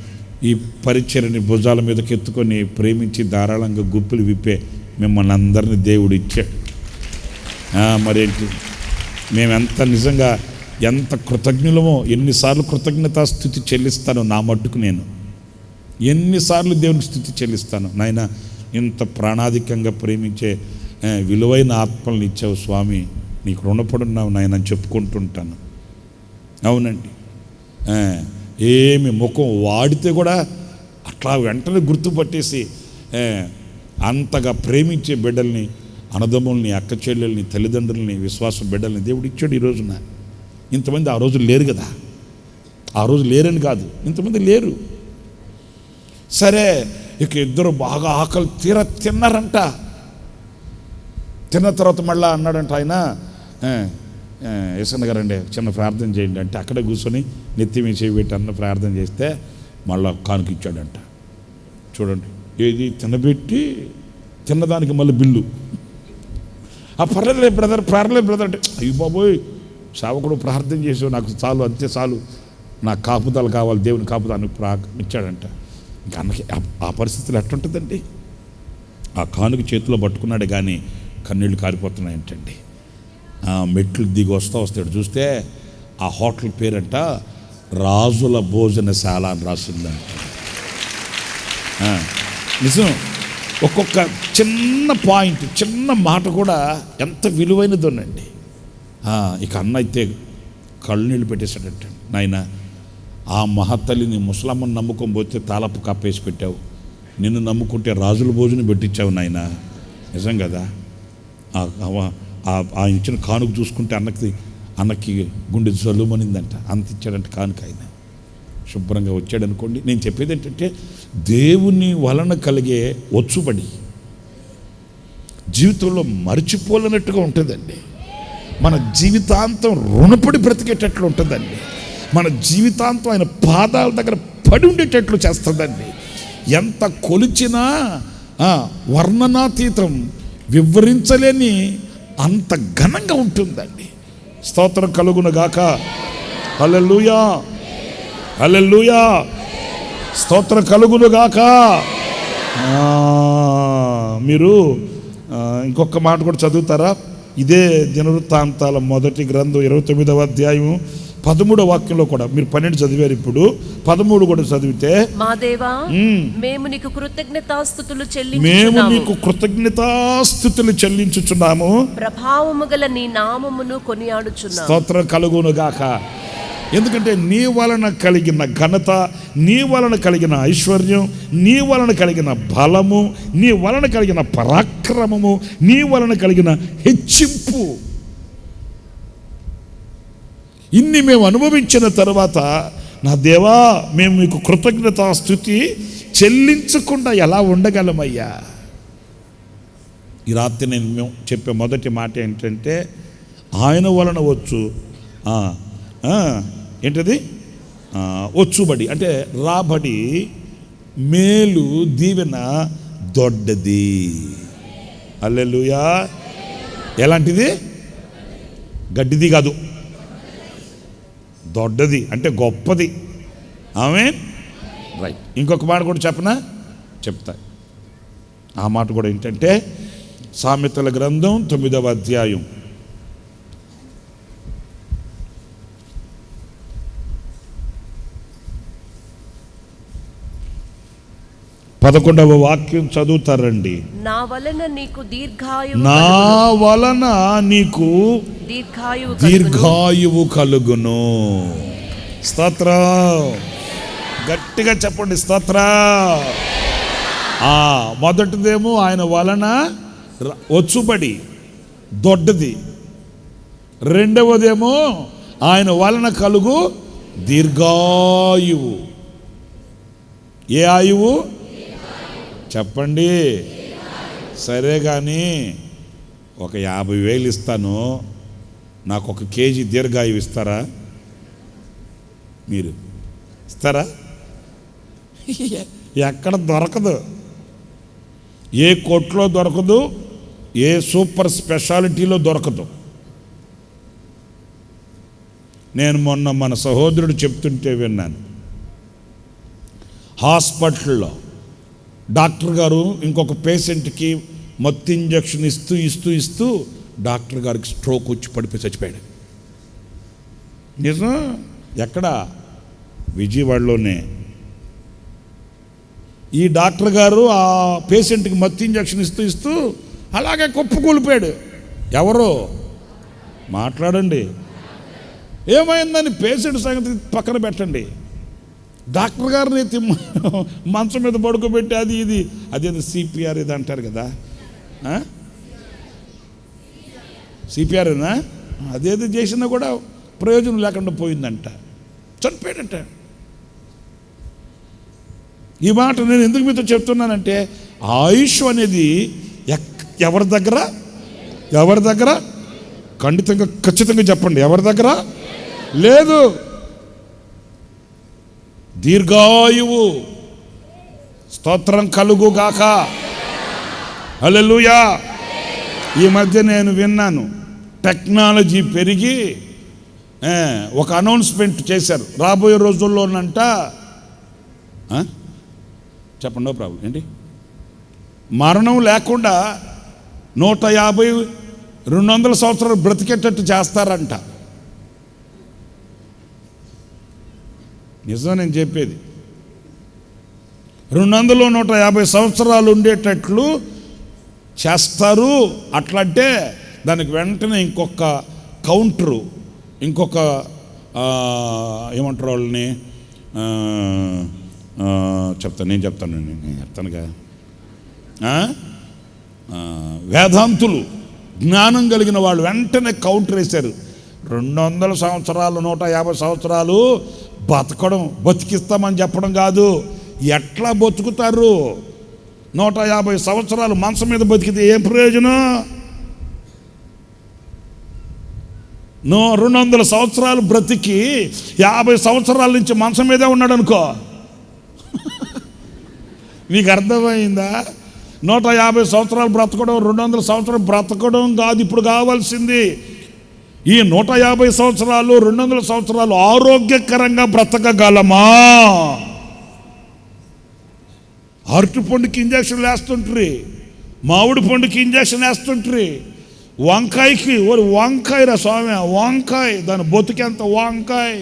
ఈ పరిచర్ని భుజాల మీదకి ఎత్తుకొని ప్రేమించి ధారాళంగా గుప్పులు విప్పే మిమ్మల్ని అందరినీ దేవుడు ఇచ్చాడు. మరేంటి మేమెంత నిజంగా ఎంత కృతజ్ఞులమో, ఎన్నిసార్లు కృతజ్ఞతాస్థుతి చెల్లిస్తానో నా మట్టుకు నేను, ఎన్నిసార్లు దేవునికి స్థుతి చెల్లిస్తాను. నాయన ఇంత ప్రాణాధికంగా ప్రేమించే విలువైన ఆత్మలను ఇచ్చావు స్వామి, నీకు రుణపడున్నావు నాయన అని చెప్పుకుంటుంటాను. అవునండి, ఏమి ముఖం వాడితే కూడా అట్లా వెంటనే గుర్తుపట్టేసి అంతగా ప్రేమించే బిడ్డల్ని, అన్నదమ్ముల్ని, అక్క చెల్లెల్ని, తల్లిదండ్రుల్ని, విశ్వాసం బిడ్డల్ని దేవుడు ఇచ్చాడు. ఈ రోజున ఇంతమంది ఆ రోజు లేరు కదా, ఆ రోజు లేరని కాదు, ఇంతమంది లేరు. సరే ఇక ఇద్దరు బాగా ఆకలి తిన్నారంట. తిన్న తర్వాత మళ్ళీ అన్నాడంట ఆయన, యేసన్న గారండి చిన్న ప్రార్థన చేయండి అంటే అక్కడే కూర్చొని నెత్తి మీద చేయబెట్టి అన్న ప్రార్థన చేస్తే మళ్ళీ కానుకిచ్చాడంట. చూడండి, ఏది తినబెట్టి తిన్నదానికి మళ్ళీ బిల్లు. పర్లేదు బ్రదర్ అంటే, అయ్యి బాబోయ్ సేవకుడు ప్రార్థన చేసి నాకు చాలు, అంతే చాలు, నాకు కాపుదలు కావాలి, దేవుని కాపుదలు ఇచ్చాడంట. ఇంకా అన్నకి ఆ పరిస్థితులు ఎట్టుంటుందండి? ఆ కానుక చేతిలో పట్టుకున్నాడు కానీ కన్నీళ్ళు కారిపోతున్నాయంటండి. మెట్లు దిగి వస్తాడు, చూస్తే ఆ హోటల్ పేరంట రాజుల భోజనశాల అని రాసిందంట. నిజం, ఒక్కొక్క చిన్న పాయింట్, చిన్న మాట కూడా ఎంత విలువైనదోనండి. ఇక అన్న అయితే కళ్ళనీళ్ళు పెట్టేశాడంట. నాయన, ఆ మహత్తల్లిని ముసలమ్మను నమ్ముకొని పోతే తాళపు కప్పేసి పెట్టావు, నిన్ను నమ్ముకుంటే రాజుల భోజనం పెట్టించావు నాయన. నిజం కదా? ఆ ఇచ్చిన కానుక చూసుకుంటే అన్నకి గుండె జల్లుమనిందంట. అంత ఇచ్చాడంట కానుక. ఆయన శుభ్రంగా వచ్చాడు అనుకోండి. నేను చెప్పేది ఏంటంటే, దేవుని వలన కలిగే ఒచ్చుబడి జీవితంలో మర్చిపోలేనట్టుగా ఉంటుందండి. మన జీవితాంతం రుణపడి బ్రతికేటట్లు ఉంటుందండి. మన జీవితాంతం ఆయన పాదాల దగ్గర పడి ఉండేటట్లు చేస్తుందండి. ఎంత కొలిచినా వర్ణనాతీతం, వివరించలేని అంత ఘనంగా ఉంటుందండి. స్తోత్రం కలుగునుగాక. హల్లెలూయా, హల్లెలూయా, స్తోత్రం కలుగునుగాక. మీరు ఇంకొక మాట కూడా చదువుతారా? ఇదే దినవృత్తాంతాల మొదటి గ్రంథం 29వ అధ్యాయం 13వ వాక్యంలో కూడా మీరు 12 చదివారు, ఇప్పుడు 13 కూడా చదివితే, మా దేవా, మేము నీకు కృతజ్ఞతాస్తుతులు చెల్లించుచున్నాము, ప్రభావము గల నీ నామమును కొనియాడుచున్నాము. స్తోత్రం కలుగునుగాక. ఎందుకంటే నీ వలన కలిగిన ఘనత, నీ వలన కలిగిన ఐశ్వర్యం, నీ వలన కలిగిన బలము, నీ వలన కలిగిన పరాక్రమము, నీ వలన కలిగిన హెచ్చింపు, ఇన్ని మేము అనుభవించిన తర్వాత, నా దేవా, మేము మీకు కృతజ్ఞతాస్తుతి చెల్లించకుండా ఎలా ఉండగలమయ్యా? ఈ రాత్రి నేను చెప్పే మొదటి మాట ఏంటంటే, ఆయన వలన వచ్చు ఏంటది? వచ్చుబడి అంటే రాబడి, మేలు, దీవెన దొడ్డది. హల్లెలూయా. ఎలాంటిది? గడ్డిది కాదు, దొడ్డది అంటే గొప్పది. ఆమేన్. రైట్. ఇంకొక మాట కూడా చెప్తా. ఆ మాట కూడా ఏంటంటే, సామెతల గ్రంథం 9వ అధ్యాయం 11వ వాక్యం చదువుతారండి. నా వలన నీకు దీర్ఘాయువు కలుగును. స్తోత్రం. గట్టిగా చెప్పండి, స్తోత్రం. మొదటిదేమో ఆయన వలన వచ్చుబడి దొడ్డది, రెండవదేమో ఆయన వలన కలుగు దీర్ఘాయువు. ఏ ఆయువు చెప్పండి? సరే కానీ ఒక 50,000 ఇస్తాను, నాకు 1 కేజీ దీర్ఘాయువు ఇస్తారా? మీరు ఇస్తారా? ఎక్కడ దొరకదు, ఏ కోట్లో దొరకదు, ఏ సూపర్ స్పెషాలిటీలో దొరకదు. నేను మొన్న మన సహోదరుడు చెప్తుంటే విన్నాను. హాస్పిటల్లో డాక్టర్ గారు ఇంకొక పేషెంట్కి మత్తు ఇంజక్షన్ ఇస్తూ డాక్టర్ గారికి స్ట్రోక్ వచ్చి పడిపోయి చచ్చిపోయాడు. నిజం. ఎక్కడ? విజయవాడలోనే. ఈ డాక్టర్ గారు ఆ పేషెంట్కి మత్తు ఇంజక్షన్ ఇస్తూ అలాగే కుప్పకూలిపోయాడు. ఎవరు మాట్లాడండి? ఏమైందని పేషెంట్ సంగతి పక్కన పెట్టండి. డాక్టర్ గారిని మంచం మీద పడుకోబెట్టి అదేదో సిపిఆర్ ఇది అంటారు కదా, సిపిఆర్నా, అదేదో చేసినా కూడా ప్రయోజనం లేకుండా పోయిందంట, చనిపోయాడంట. ఈ మాట నేను ఎందుకు మీతో చెప్తున్నానంటే, ఆయుష్ అనేది ఎవరి దగ్గర ఖచ్చితంగా చెప్పండి, ఎవరి దగ్గర లేదు. దీర్ఘాయువు. స్తోత్రం కలుగుగాక. హల్లెలూయా. ఈ మధ్య నేను విన్నాను, టెక్నాలజీ పెరిగి ఒక అనౌన్స్మెంట్ చేశారు. రాబోయే రోజుల్లోనంట చెప్పండి, నో ప్రాబ్లం. ఏంటి? మరణం లేకుండా 150, 200 సంవత్సరాలు బ్రతికేటట్టు చేస్తారంట. నిజం నేను చెప్పేది. 200, 150 సంవత్సరాలు ఉండేటట్లు చేస్తారు. అట్లంటే దానికి వెంటనే ఇంకొక కౌంటరు, ఇంకొక ఏమంటారు వాళ్ళని, నేను చెప్తానుగా, వేదాంతులు, జ్ఞానం కలిగిన వాళ్ళు వెంటనే కౌంటర్ వేశారు. 200 సంవత్సరాలు, 150 సంవత్సరాలు బతికిస్తామని చెప్పడం కాదు. ఎట్లా బతుకుతారు? 150 సంవత్సరాలు మంచం మీద బతికితే ఏం ప్రయోజనం? 200 సంవత్సరాలు బ్రతికి 50 సంవత్సరాల నుంచి మంచం మీదే ఉన్నాడు అనుకో. నీకు అర్థమైందా? 150 సంవత్సరాలు బ్రతకడం, 200 సంవత్సరాలు బ్రతకడం కాదు ఇప్పుడు కావాల్సింది. ఈ 150 సంవత్సరాలు, 200 సంవత్సరాలు ఆరోగ్యకరంగా బ్రతకగలమా? అరటి పండుకి ఇంజక్షన్ వేస్తుంటారు, మామిడి పండుకి ఇంజక్షన్ వేస్తుంటారు, వంకాయకి వంకాయ రా స్వామి, వంకాయ దాని బతుకెంత వంకాయ.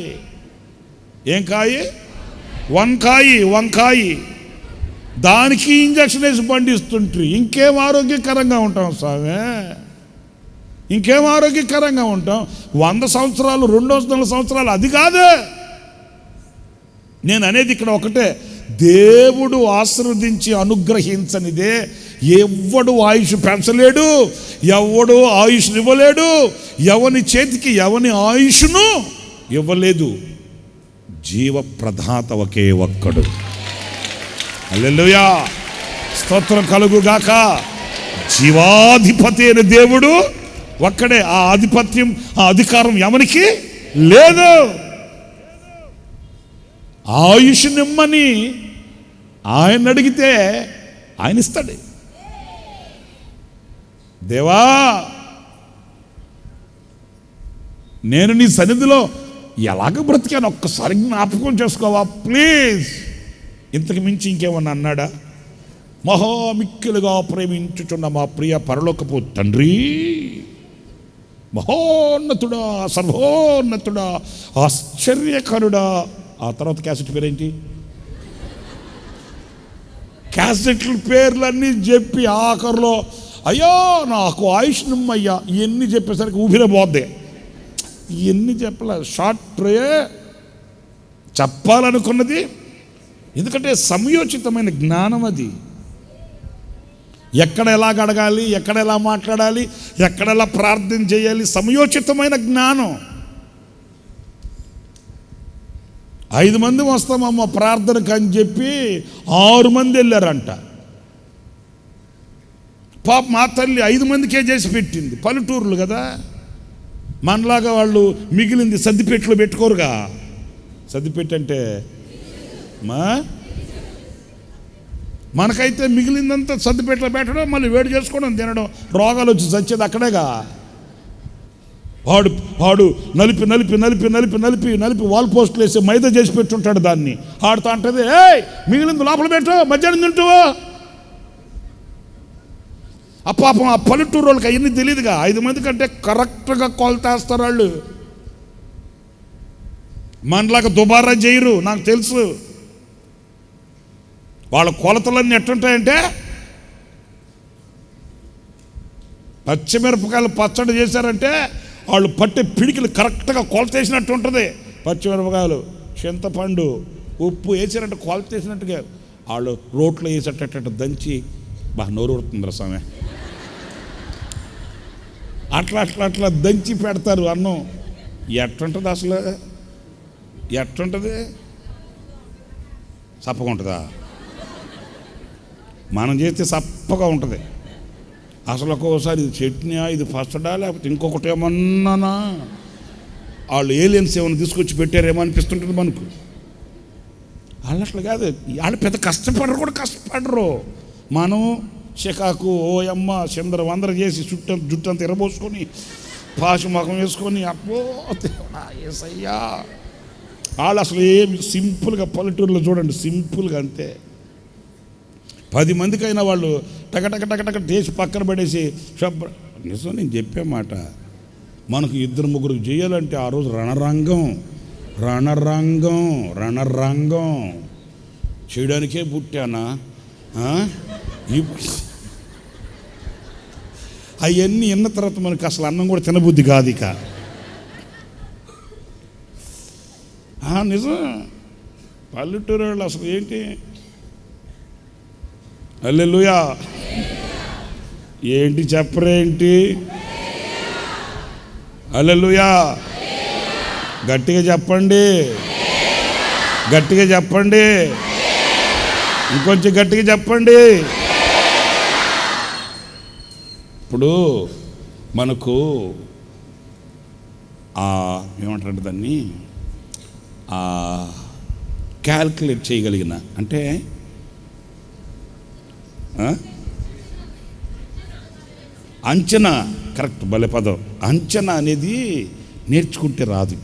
ఏం కాయ? వంకాయ. దానికి ఇంజక్షన్ వేసి పండిస్తుంటారు. ఇంకేం ఆరోగ్యకరంగా ఉంటాం స్వామి? ఇంకేం ఆరోగ్యకరంగా ఉంటాం? 100 సంవత్సరాలు, 200 సంవత్సరాలు అది కాదు నేను అనేది. ఇక్కడ ఒకటే, దేవుడు ఆశీర్వదించి అనుగ్రహించనిదే ఎవ్వడు ఆయుష్ పెంచలేడు, ఎవడు ఆయుష్ ఇవ్వలేడు, ఎవని చేతికి ఎవని ఆయుష్ను ఇవ్వలేదు. జీవప్రదాత ఒకే ఒక్కడు. హల్లెలూయా, స్తోత్రం కలుగుగాక. జీవాధిపతి అయిన దేవుడు ఒక్కడే. ఆ ఆధిపత్యం, ఆ అధికారం ఎవనికి లేదు. ఆయుష్ నిమ్మని ఆయన అడిగితే ఆయన ఇస్తాడు. దేవా, నేను నీ సన్నిధిలో ఎలాగ బ్రతికాను ఒక్కసారి జ్ఞాపకం చేసుకోవా ప్లీజ్. ఇంతకు మించి ఇంకేమన్నా అన్నాడా? మహామిక్కిలుగా ప్రేమించుచున్న మా ప్రియ పరలోకపు తండ్రి, మహోన్నతుడా, సర్వోన్నతుడా, ఆశ్చర్యకరుడా. ఆ తర్వాత క్యాసెట్ పేరేంటి? క్యాసెట్ల పేర్లన్నీ చెప్పి ఆఖరిలో అయ్యో నాకు ఆయుష్ నిమ్మయ్యా ఇవన్నీ చెప్పేసరికి ఊపిరి పోద్ది. ఇవన్నీ చెప్పలే, షార్ట్ ప్రే చెప్పాలనుకున్నది. ఎందుకంటే సమయోచితమైన జ్ఞానం అది. ఎక్కడ ఎలా అడగాలి, ఎక్కడ ఎలా మాట్లాడాలి, ఎక్కడ ఎలా ప్రార్థన చేయాలి, సమయోచితమైన జ్ఞానం. 5 మంది వస్తామమ్మ ప్రార్థనకు అని చెప్పి 6 మంది వెళ్ళారంట. పాప మా తల్లి 5 మందికే చేసి పెట్టింది. పల్లెటూర్లు కదా, మనలాగా వాళ్ళు మిగిలింది సర్దిపెట్టులో పెట్టుకోరుగా. సర్దిపెట్టు అంటే మనకైతే మిగిలిందంతా సర్దిపెట్టులో పెట్టడం, మళ్ళీ వేడి చేసుకోవడం, తినడం, రోగాలు వచ్చి చచ్చేది అక్కడేగా. వాడు నలిపి వాల్ పోస్టులు వేసి మైదా చేసి పెట్టుంటాడు. దాన్ని ఆడుతా అంటది, మిగిలింది లోపల పెట్టు, మధ్యాహ్నం తింటావు. ఆ పాపం ఆ పల్లెటూరు వాళ్ళకి అవన్నీ తెలియదుగా. 5 మంది కంటే కరెక్ట్గా కొలతేస్తారు వాళ్ళు. మనలాగా దుబారా చేయరు, నాకు తెలుసు. వాళ్ళ కొలతలన్నీ ఎట్టుంటాయంటే, పచ్చిమిరపకాయలు పచ్చడి చేశారంటే వాళ్ళు పట్టే పిడికిలు కరెక్ట్గా కొలతేసినట్టు ఉంటుంది. పచ్చిమిరపకాయలు, చింతపండు, ఉప్పు వేసారంటే కొలతేసినట్టుగా వాళ్ళు రోట్లో వేసేటట్టు దంచి బాగా నోరు ఊరుతుందిరా స్వామి. అట్లా దంచి పెడతారు అన్నం. ఎట్టుంటుంది అసలు? ఎట్టుంటుంది? సప్పగా ఉంటుందా? మనం చేస్తే సప్పగా ఉంటుంది. అసలు ఒక్కోసారి ఇది చట్నీ, ఇది పచ్చడా, లేకపోతే ఇంకొకటి ఏమన్నానా, వాళ్ళు ఏలియన్స్ ఏమైనా తీసుకొచ్చి పెట్టారేమో అనిపిస్తుంటుంది మనకు. వాళ్ళు అట్లా కాదు, వాళ్ళు పెద్ద కష్టపడరు. మనం చికాకు ఓ అమ్మ చిందర వందర చేసి జుట్టంతా ఎరబోసుకొని పాశు ముఖం వేసుకొని అబ్బో యేసయ్యా. వాళ్ళు అసలు ఏమి సింపుల్గా పల్లెటూరులో చూడండి, సింపుల్గా అంతే. 10 మందికైనా వాళ్ళు టక టేసి పక్కన పడేసి నిజం నేను చెప్పే మాట. మనకు 2-3 చేయాలంటే ఆ రోజు రణరంగం చేయడానికే పుట్టానా. అవన్నీ విన్న తర్వాత మనకి అసలు అన్నం కూడా తినబుద్ధి కాదు ఇక. నిజం, పల్లెటూరు వాళ్ళు అసలు ఏంటి. హల్లెలూయా. ఏంటి చెప్పరేంటి? హల్లెలూయా. గట్టిగా చెప్పండి, ఇంకొంచెం గట్టిగా చెప్పండి. ఇప్పుడు మనకు ఏమంటారంటే దాన్ని క్యాల్కులేట్ చేయగలిగిన అంటే అంచనా, కరెక్ట్, భలే పదం. అంచనా అనేది నేర్చుకుంటే రాదు.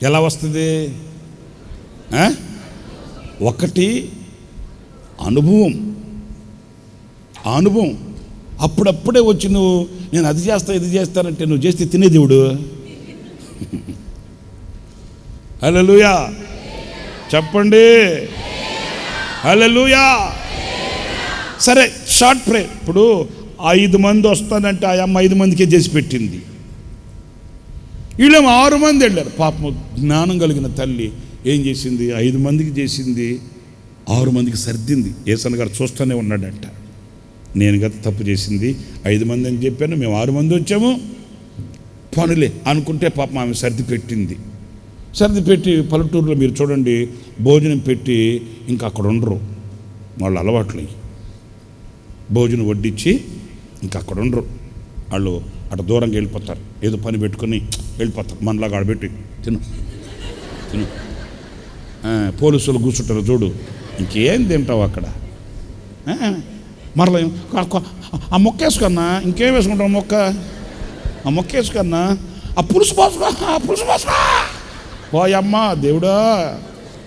ఎలా వస్తుంది? ఒకటి అనుభవం. అప్పుడప్పుడే వచ్చి నువ్వు నేను అది చేస్తా ఇది చేస్తానంటే నువ్వు చేస్తే తినే దేవుడు. హల్లెలూయా చెప్పండి. హల్లెలూయా. సరే, షార్ట్ ప్రే. ఇప్పుడు 5 మంది వస్తానంటే ఆ అమ్మ 5 మందికే చేసి పెట్టింది. వీళ్ళేమో 6 మంది వెళ్ళారు. పాపం జ్ఞానం కలిగిన తల్లి ఏం చేసింది? 5 మందికి చేసింది, 6 మందికి సర్దింది. యేసన్న గారు చూస్తూనే ఉన్నాడంట. నేను కదా తప్పు చేసింది, 5 మంది అని చెప్పాను, మేము 6 మంది వచ్చాము, పనులే అనుకుంటే పాపం ఆమె సర్ది పెట్టి పల్లెటూరులో మీరు చూడండి, భోజనం పెట్టి ఇంకా అక్కడ ఉండరు. వాళ్ళు అలవాట్లు భోజనం వడ్డించి ఇంకా అక్కడ ఉండరు. వాళ్ళు అటు దూరంగా వెళ్ళిపోతారు, ఏదో పని పెట్టుకొని వెళ్ళిపోతారు. మనలాగా ఆడబెట్టి తిను పోలీసులు కూర్చుంటారు చూడు, ఇంకేం తింటావు అక్కడ. మరలా ఆ మొక్క వేసుకన్నా, ఇంకేం వేసుకుంటావు ఆ మొక్క వేసుకన్నా, ఆ పులుసు పోసుకో పోయమ్మా. దేవుడా,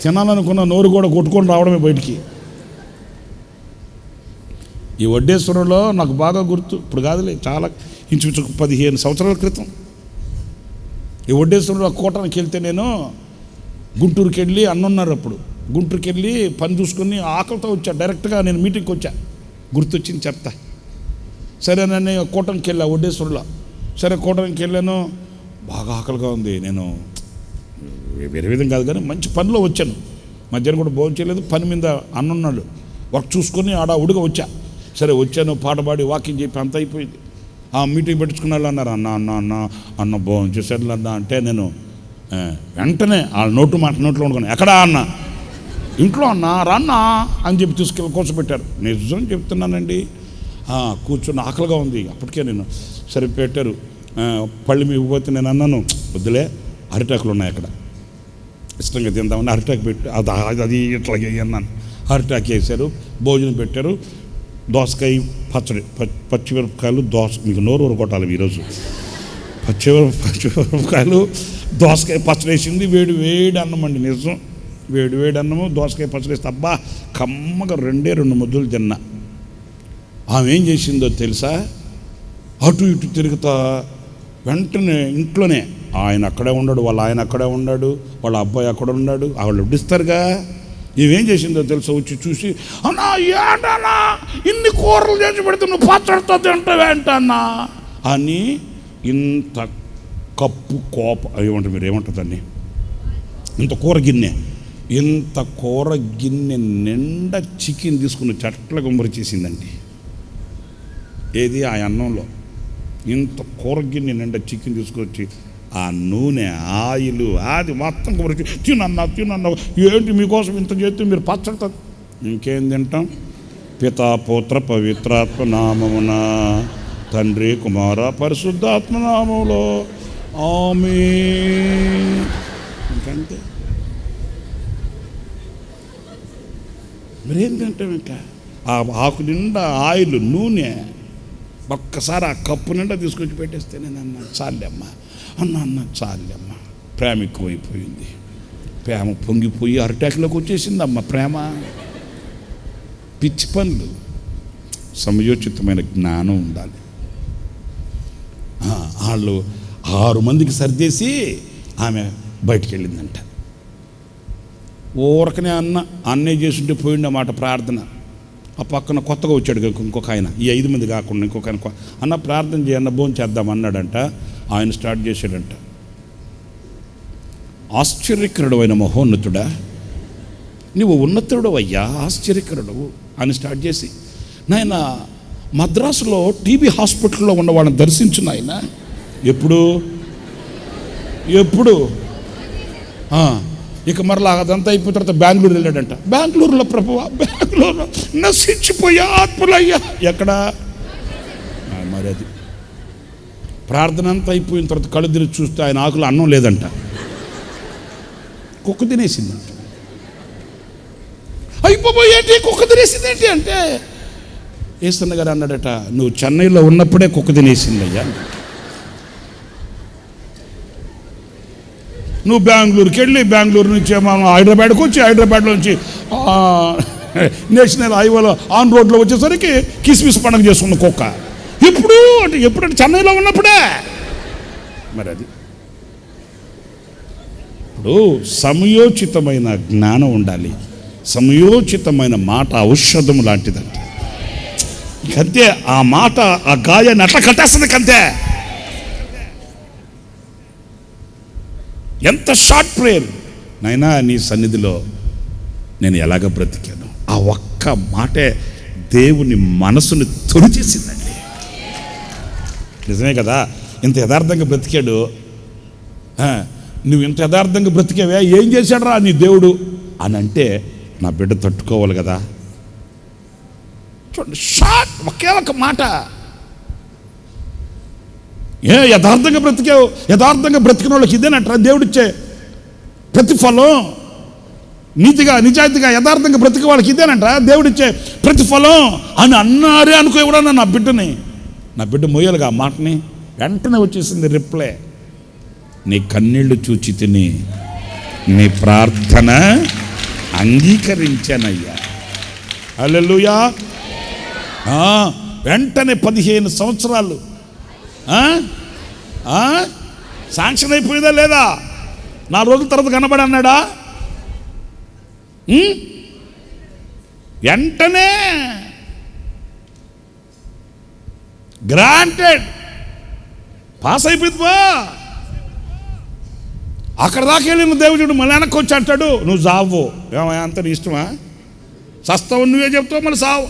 తినాలనుకున్న నోరు కూడా కొట్టుకొని రావడమే బయటికి. ఈ వడ్డేశ్వరంలో నాకు బాగా గుర్తు, ఇప్పుడు కాదులే, చాలా ఇంచుమించు 15 సంవత్సరాల క్రితం ఈ వడ్డేశ్వరంలో కోటానికి వెళ్తే, నేను గుంటూరుకి వెళ్ళి అన్నున్నారు అప్పుడు. గుంటూరుకి వెళ్ళి పని చూసుకొని ఆకలితో వచ్చా. డైరెక్ట్గా నేను మీటింగ్కి వచ్చా, గుర్తొచ్చింది చెప్తా. సరే, నన్ను కోటానికి వెళ్ళా వడ్డేశ్వరంలో. సరే, కోటానికి వెళ్ళాను, బాగా ఆకలిగా ఉంది. నేను వేరే విధంగా కాదు కానీ మంచి పనిలో వచ్చాను. మధ్యాహ్నం కూడా భోజనం చేయలేదు, పని మీద అన్నున్నాడు, వర్క్ చూసుకొని ఆడ ఉడిగా వచ్చా. సరే వచ్చాను, పాట పాడి వాకింగ్ చెప్పి అంత అయిపోయింది. మీటింగ్ పెట్టించుకున్న అన్నారు, అన్న భోజనం చేశారు అన్న అంటే, నేను వెంటనే వాళ్ళ నోట్లో వండుకున్నాను. ఎక్కడా అన్న? ఇంట్లో అన్నా, రాన్నా అని చెప్పి తీసుకెళ్ళి కూర్చోబెట్టారు. నిజం చెప్తున్నానండి, కూర్చొని ఆకలిగా ఉంది. అప్పటికే నేను సరే పెట్టారు. పళ్ళు మీకు పోతే నేను అన్నాను, వద్దులే, అరిటాకులు ఉన్నాయి అక్కడ, ఇష్టంగా తిందామని అరిటాకు పెట్టి అది ఇట్లాగే అన్నాను. అరిటాకు వేశారు, భోజనం పెట్టారు, దోసకాయ పచ్చడి, పచ్చిమిరపకాయలు, మీకు నోరు కొట్టాలి ఈరోజు. పచ్చిమిరపకాయలు, దోసకాయ పచ్చడి వేసింది. వేడి అన్నం అండి, నిజం వేడి అన్నము, దోసకాయ పచ్చడి వేస్తే అబ్బా కమ్మగా 2 ముద్దలు తిన్నా. ఆమె ఏం చేసిందో తెలుసా? అటు ఇటు తిరుగుతా వెంటనే ఇంట్లోనే ఆయన అక్కడే ఉన్నాడు, వాళ్ళ ఆయన అక్కడే ఉన్నాడు, వాళ్ళ అబ్బాయి అక్కడ ఉన్నాడు, వాళ్ళు వడ్డిస్తారుగా. ఇవేం చేసిందో తెలుసా? వచ్చి చూసి, అన్నా ఏంటన్నా ఇన్ని కూరలు చేసి పెడితే నువ్వు పచ్చడితో తింటావేంటన్నా అని ఇంత కప్పు ఏమంటారు మీరు, ఏమంటారు దాన్ని, ఇంత కూర గిన్నె నిండా చికెన్ తీసుకుని చట్ల గుమ్మరి చేసిందండి. ఏది? ఆ అన్నంలో ఇంత కూర గిన్నె నిండా చికెన్ తీసుకొచ్చి ఆ నూనె, ఆయిల్, అది మొత్తం గుమ్మరి తినన్నా. ఏంటి మీకోసం ఇంత చేస్తే మీరు పచ్చడి ఇంకేం తింటాం? పితా పుత్ర పవిత్రాత్మ నామమున, తండ్రి కుమార పరిశుద్ధాత్మ నామములో ఆమేన్. ఇంకంతే. మరేం తింటాం ఇంకా? ఆ ఆకు నిండా ఆయిల్, నూనె ఒక్కసారి ఆ కప్పు నిండా తీసుకొచ్చి పెట్టేస్తే నేను అన్నా చాలమ్మా, అన్న చాలమ్మా. ప్రేమ ఎక్కువైపోయింది. ప్రేమ పొంగిపోయి అరిటాకులోకి వచ్చేసిందమ్మ ప్రేమ. పిచ్చి పనులు. సమయోచితమైన జ్ఞానం ఉండాలి. వాళ్ళు 6 మందికి సర్దేసి ఆమె బయటికి వెళ్ళిందంట. ఊరకనే అన్నే చేస్తుంటే పోయిండన్నమాట ప్రార్థన. ఆ పక్కన కొత్తగా వచ్చాడు ఇంకొక ఆయన, ఈ 5 మంది కాకుండా ఇంకొక ఆయన, అన్న ప్రార్థన చేయన్న, భోజనం చేద్దాం అన్నాడంట. ఆయన స్టార్ట్ చేశాడంట, ఆశ్చర్యకరుడైన మహోన్నతుడా, నువ్వు ఉన్నతుడు అయ్యా, ఆశ్చర్యకరుడవు అని స్టార్ట్ చేసి, నాయన మద్రాసులో టీబీ హాస్పిటల్లో ఉన్న వాళ్ళని దర్శించు నాయన. ఎప్పుడు ఇక మరలా అదంతా అయిపోయిన తర్వాత బెంగళూరు వెళ్ళాడంట. బెంగళూరులో ప్రభువా, బెంగళూరులో నశించిపోయా ఆత్మలయ్యా. ఎక్కడ మరి అది ప్రార్థన అంతా అయిపోయిన తర్వాత కళ్ళు తిరిగి చూస్తే ఆయన ఆకులు అన్నం లేదంట, కుక్క తినేసిందంట. అయిపోయేంటి కుక్క తినేసిందేంటి అంటే, ఏసన్న గారు అన్నాడట, నువ్వు చెన్నైలో ఉన్నప్పుడే కుక్క తినేసిందయ్యా. నువ్వు బెంగళూరుకి వెళ్ళి, బెంగళూరు నుంచి హైదరాబాద్కి వచ్చి, హైదరాబాద్లో నుంచి నేషనల్ హైవేలో ఆన్ రోడ్లో వచ్చేసరికి కిస్మిస్ పండుగ చేసుకున్న కుక్క. ఎప్పుడంటే చెన్నైలో ఉన్నప్పుడే. మరి అది ఇప్పుడు సమయోచితమైన జ్ఞానం ఉండాలి. సమయోచితమైన మాట ఔషధం లాంటిదంట. ఇంకంతే, ఆ మాట ఆ గాయాన్ని అట్లా కట్టేస్తుంది కంతే. ఎంత షార్ట్ ప్రేయర్, నైనా నీ సన్నిధిలో నేను ఎలాగ బ్రతికాను. ఆ ఒక్క మాటే దేవుని మనసుని తొలిచేసిందండి. నిజమే కదా, ఇంత యథార్థంగా బ్రతికాడు. నువ్వు ఇంత యథార్థంగా బ్రతికావే, ఏం చేశాడు రా నీ దేవుడు అని అంటే, నా బిడ్డ తట్టుకోవాలి కదా. చూడండి, షార్ట్, ఒకే ఒక మాట. యథార్థంగా బ్రతికావు, యథార్థంగా బ్రతికిన వాళ్ళకి ఇదేనట్రా దేవుడిచ్చే ప్రతిఫలం. నీతిగా నిజాయితీగా యథార్థంగా బ్రతికే వాళ్ళకి ఇదేనంట దేవుడిచ్చే ప్రతిఫలం అని అన్నారే అనుకో కూడా నా బిడ్డ మొయ్యాలిగా ఆ మాటని. వెంటనే వచ్చేసింది రిప్లై, నీ కన్నీళ్లు చూచి తిని నీ ప్రార్థన అంగీకరించానయ్యా. హల్లెలూయా. వెంటనే 15 సంవత్సరాలు శాంక్షన్ అయిపోయిందా లేదా? 4 రోజుల తర్వాత కనబడి అన్నాడా? వెంటనే గ్రాంటెడ్, పాస్ అయిపోయింది బా. అక్కడ దాకా వెళ్ళిన దేవుడు మళ్ళీ వెనక్కి వచ్చి అంటాడు, నువ్వు సావు. ఏమయ్యా అంత నీ ఇష్టమా? సస్తావని నువ్వే చెప్తావు, మళ్ళీ సావు.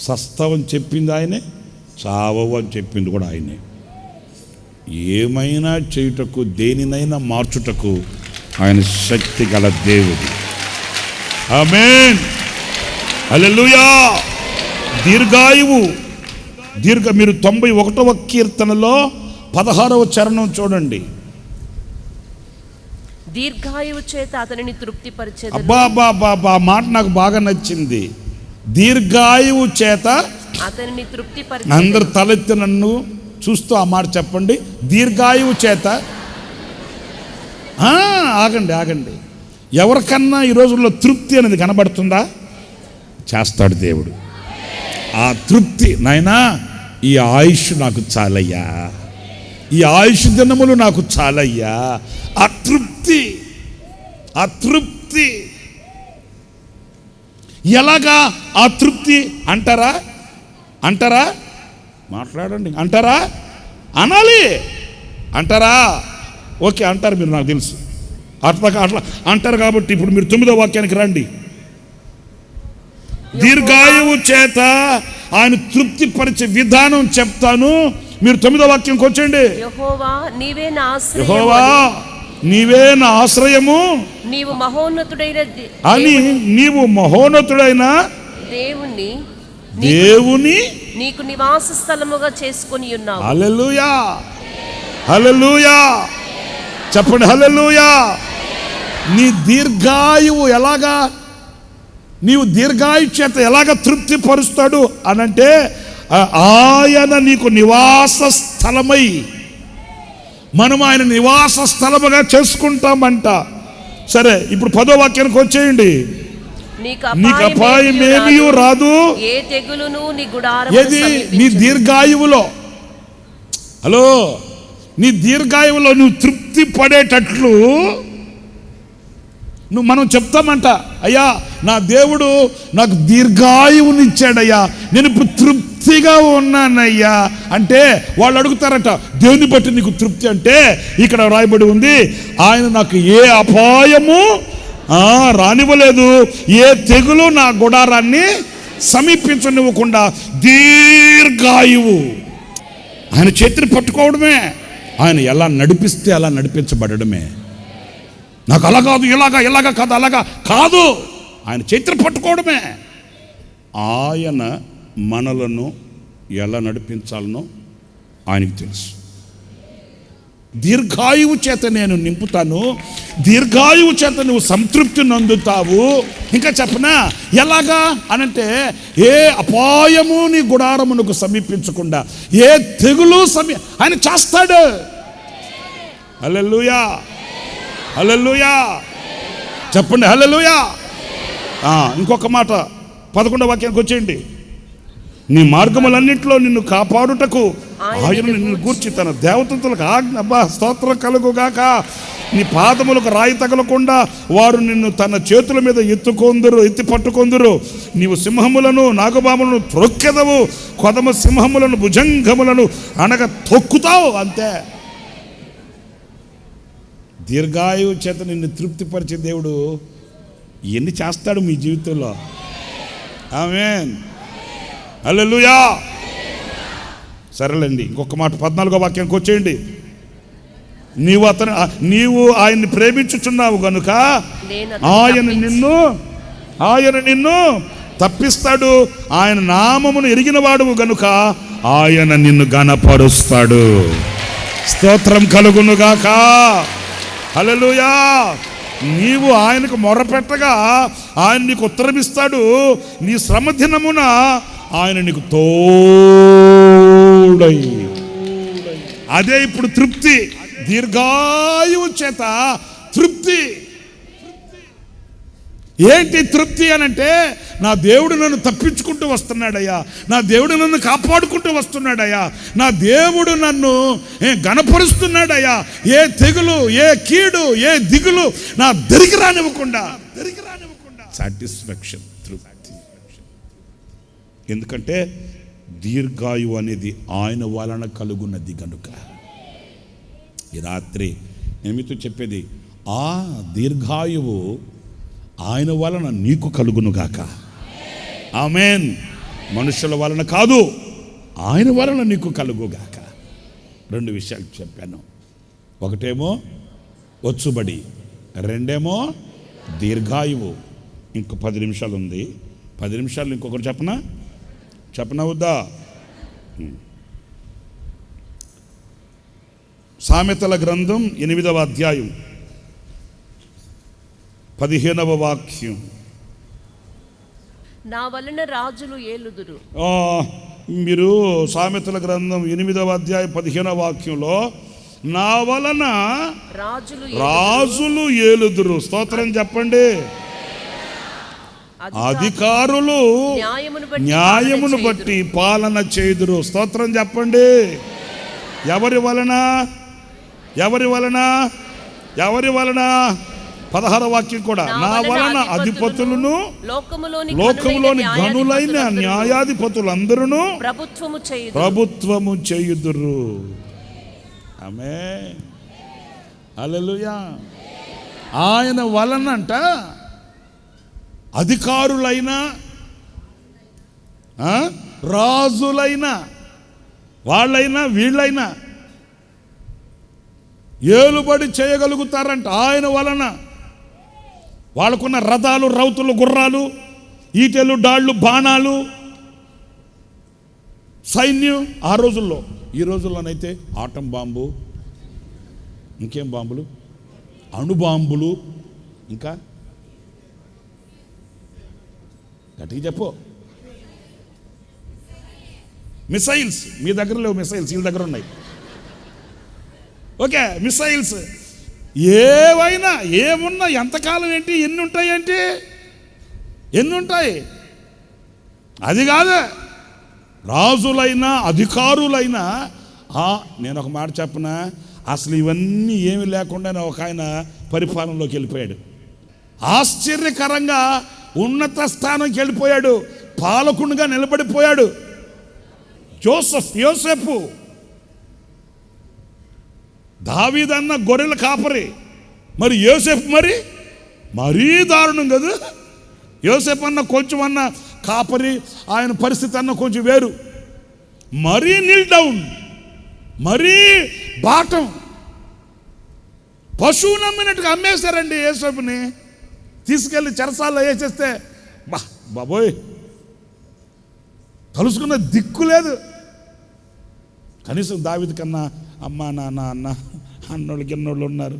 సస్తావని చెప్పింది ఆయనే, చావవు అని చెప్పింది కూడా ఆయనే. ఏమైనా చేయుటకు, దేనినైనా మార్చుటకు ఆయన శక్తి గల దేవుడు. ఆమేన్, హల్లెలూయా. దీర్ఘాయువు, మీరు 91వ కీర్తనలో 16వ చరణం చూడండి. దీర్ఘాయువు చేత అతనిని తృప్తిపరిచెదను. అబ్బా, మాట నాకు బాగా నచ్చింది. దీర్ఘాయువు చేత అతనిని తృప్తిపరిచెదను. అందరు తలెత్తి నన్ను చూస్తూ ఆ మాట చెప్పండి. దీర్ఘాయువు చేత. ఆగండి. ఎవరికన్నా ఈ రోజుల్లో తృప్తి అనేది కనబడుతుందా? చేస్తాడు దేవుడు. ఆ తృప్తి, నాయనా ఈ ఆయుష్ నాకు చాలయ్యా, ఈ ఆయుష్ దినములు నాకు చాలయ్యా. ఆ తృప్తి ఎలాగా? ఆ తృప్తి అంటారా? మాట్లాడండి. అంటారా? అనాలి. అంటారా? ఓకే అంటారు మీరు, నాకు తెలుసు. అట్లా అంటారు కాబట్టి ఇప్పుడు మీరు 9వ వాక్యానికి రండి. దీర్ఘాయువు చేత ఆయన తృప్తిపరిచే విధానం చెప్తాను. మీరు 9వ వాక్యంకి వచ్చండి. యెహోవా నీవే నా ఆశ్రయము, నీవు మహోన్నతుడైన అని నీవు మహోన్నతుడైన దేవుని నీకు నివాస స్థలముగా చేసుకొని ఉన్నావు. హల్లెలూయా, హల్లెలూయా. చెప్పండి హల్లెలూయా. నీ దీర్ఘాయువు ఎలాగా? నీవు దీర్ఘాయు చేత ఎలాగ తృప్తి పరుస్తాడు అనంటే ఆయన నీకు నివాస స్థలమై మనం ఆయన నివాస స్థలముగా చేసుకుంటామంట. సరే, ఇప్పుడు 10వ వాక్యానికి వచ్చేయండి. నీకు అపాయమేమీ రాదు, ఏ తెగులును నీ గుడారమును ఏది సమీపించదు. నీ దీర్ఘాయువులో, హలో, నీ దీర్ఘాయువులో నువ్వు తృప్తి పడేటట్లు మనం చెప్తామంట, అయ్యా నా దేవుడు నాకు దీర్ఘాయువునిచ్చాడయ్యా, నేను ఇప్పుడు తృప్తిగా ఉన్నానయ్యా అంటే వాళ్ళు అడుగుతారట, దేవుని బట్టి నీకు తృప్తి అంటే ఇక్కడ రాయబడి ఉంది, ఆయన నాకు ఏ అపాయము రానివ్వలేదు, ఏ తెగులు నా గుడారాన్ని సమీపించనివ్వకుండా దీర్ఘాయువు. ఆయన చేతిని పట్టుకోవడమే, ఆయన ఎలా నడిపిస్తే అలా నడిపించబడమే. నాకు అలా కాదు, ఇలాగా కాదు, అలాగా కాదు, ఆయన చేతిని పట్టుకోవడమే. ఆయన మనలను ఎలా నడిపించాలనో ఆయనకు తెలుసు. దీర్ఘాయువు చేత నేను నింపుతాను, దీర్ఘాయువు చేత నువ్వు సంతృప్తి నందుతావు. ఇంకా చెప్పనా ఎలాగా అనంటే, ఏ అపాయము నీ గుడారమునకు సమీపించకుండా, ఏ తెగులు ఆయన చేస్తాడు. హల్లెలూయా, హల్లెలూయా చెప్పండి, హల్లెలూయా. ఇంకొక మాట 11వ వాక్యానికి వచ్చేయండి. నీ మార్గములన్నింటిలో నిన్ను కాపాడుటకు ఆయన నిన్ను గూర్చి తన దేవతలకు ఆజ్ఞ, స్తోత్రం కలుగుగాక. నీ పాదములకు రాయి తగలకుండా వారు నిన్ను తన చేతుల మీద ఎత్తి పట్టుకొందురు. నీవు సింహములను నాగబాములను త్రొక్కెదవు, కొదమ సింహములను భుజంగములను అనగా తొక్కుతావు. అంతే. దీర్ఘాయువు చేత నిన్ను తృప్తిపరిచే దేవుడు ఎన్ని చేస్తాడు మీ జీవితంలో. ఆమేన్, హల్లెలూయా. సరేలేండి, ఇంకొక మాట 14వ వాక్యానికి వచ్చేయండి. నీవు ఆయన్ని ప్రేమించుచున్నావు గనుక ఆయన నిన్ను తప్పిస్తాడు. ఆయన నామమును ఎరిగిన వాడువు గనుక ఆయన నిన్ను గణపరుస్తాడు. స్తోత్రం కలుగునుగాక. హల్లెలూయా. నీవు ఆయనకు మొరపెట్టగా ఆయన నీకు ఉత్తరమిస్తాడు. నీ శ్రమ దినమున ఆయన నీకు తోడై. అదే ఇప్పుడు తృప్తి. దీర్ఘాయువు చేత తృప్తి. ఏంటి తృప్తి అనంటే, నా దేవుడు నన్ను తప్పించుకుంటూ వస్తున్నాడయ్యా, నా దేవుడు నన్ను కాపాడుకుంటూ వస్తున్నాడయ్యా, నా దేవుడు నన్ను గణపరుస్తున్నాడయ్యా, ఏ తెగులు, ఏ కీడు, ఏ దిగులు నా దరికి రానివ్వకుండా సాటిస్ఫాక్షన్, తృప్తి. ఎందుకంటే దీర్ఘాయువు అనేది ఆయన వలన కలుగున్నది కనుక. ఈ రాత్రి నేను మీతో చెప్పేది, ఆ దీర్ఘాయువు ఆయన వలన నీకు కలుగునుగాక. ఆమేన్. మనుషుల వలన కాదు, ఆయన వలన నీకు కలుగుగాక. 2 విషయాలు చెప్పాను. ఒకటేమో వచ్చుబడి, రెండేమో దీర్ఘాయువు. ఇంకో 10 నిమిషాలు ఉంది. 10 నిమిషాలు ఇంకొకరు చెప్పనా వద్దా? సామెతల గ్రంథం 8వ అధ్యాయం 15వ వాక్యం. నా వలన రాజులు ఏలుదురు. మీరు సామెతల గ్రంథం 8వ అధ్యాయం 15వ వాక్యంలో నా వలన రాజులు ఏలుదురు. స్తోత్రం చెప్పండి. అధికారులు న్యాయమును బట్టి పాలన చేయుదురు. స్తోత్రం చెప్పండి. ఎవరి వలన? 16వ వాక్యం కూడా, నా వలన అధిపతులను లోకములోని గనులైన న్యాయాధిపతులందరూ ప్రభుత్వము చేయుదురు. ఆమేన్, హల్లెలూయా. ఆయన వలనంట అధికారులైనా రాజులైనా వాళ్ళైనా వీళ్ళైనా ఏలుబడి చేయగలుగుతారంట ఆయన వలన. వాళ్ళకున్న రథాలు, రౌతులు, గుర్రాలు, ఈటెలు, డాళ్ళు, బాణాలు, సైన్యం ఆ రోజుల్లో. ఈ రోజుల్లోనైతే ఆటం బాంబు, ఇంకేం బాంబులు, అణుబాంబులు, ఇంకా గట్టిగా చెప్పు. మిసైల్స్. మీ దగ్గర లేవు మిసైల్స్, వీళ్ళ దగ్గర ఉన్నాయి. Okay, missiles. ఏవైనా ఏమున్నా ఎంతకాలం ఏంటి, ఎన్ని ఉంటాయి ఏంటి, ఎన్ని ఉంటాయి? అది కాదు, రాజులైనా అధికారులైనా నేను ఒక మాట చెప్పనా, అసలు ఇవన్నీ ఏమి లేకుండానే ఒక ఆయన పరిపాలనలోకి వెళ్ళిపోయాడు. ఆశ్చర్యకరంగా ఉన్నత స్థానంకి వెళ్ళిపోయాడు, పాలకునిగా నిలబడిపోయాడు. యోసేపు. దావీదన్న గొర్రెల కాపరి, మరి యోసేపు మరీ దారుణం కదా. యోసేపు అన్న కొంచెం అన్న కాపరి, ఆయన పరిస్థితి అన్న కొంచెం వేరు. మరీ నీల్ డౌన్, మరీ బాటం. పశువు నమ్మినట్టుగా అమ్మేశారండి యోసేపుని. తీసుకెళ్ళి చెరసాల్లో వేసేస్తే బాబోయ్ తలుసుకున్న దిక్కు లేదు. కనీసం దావీదు కన్నా అమ్మ నాన్న అన్న అన్నోళ్ళు గిన్నోళ్ళు ఉన్నారు.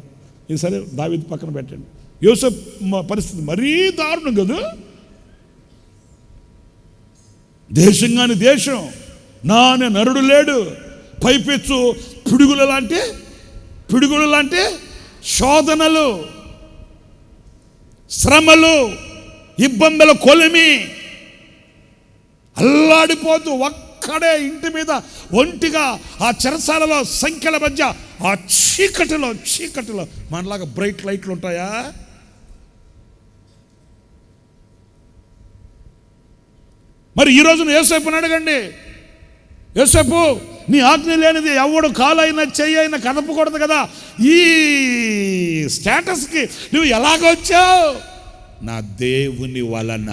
ఇది సరే, దావీదు పక్కన పెట్టండి. యోసేపు పరిస్థితి మరీ దారుణం కదా. దేశంగాని దేశం, నానే నరుడు లేడు, పైపెచ్చు పిడుగులు లాంటి శోధనలు, శ్రమలు, ఇబ్బందుల కొలిమి. అల్లాడిపోతూ ఒక్కడే ఇంటి మీద ఒంటిగా ఆ చెరసాలలో సంఖ్యల మధ్య ఆ చీకటిలో మనలాగా బ్రైట్ లైట్లు ఉంటాయా? మరి ఈ రోజున యోసేపుని అడగండి, యోసేపు నీ ఆజ్ఞ లేనిది ఎవడు కాలైనా చెయ్యైనా కదపకూడదు కదా, ఈ స్టేటస్కి నువ్వు ఎలాగొచ్చావు? నా దేవుని వలన,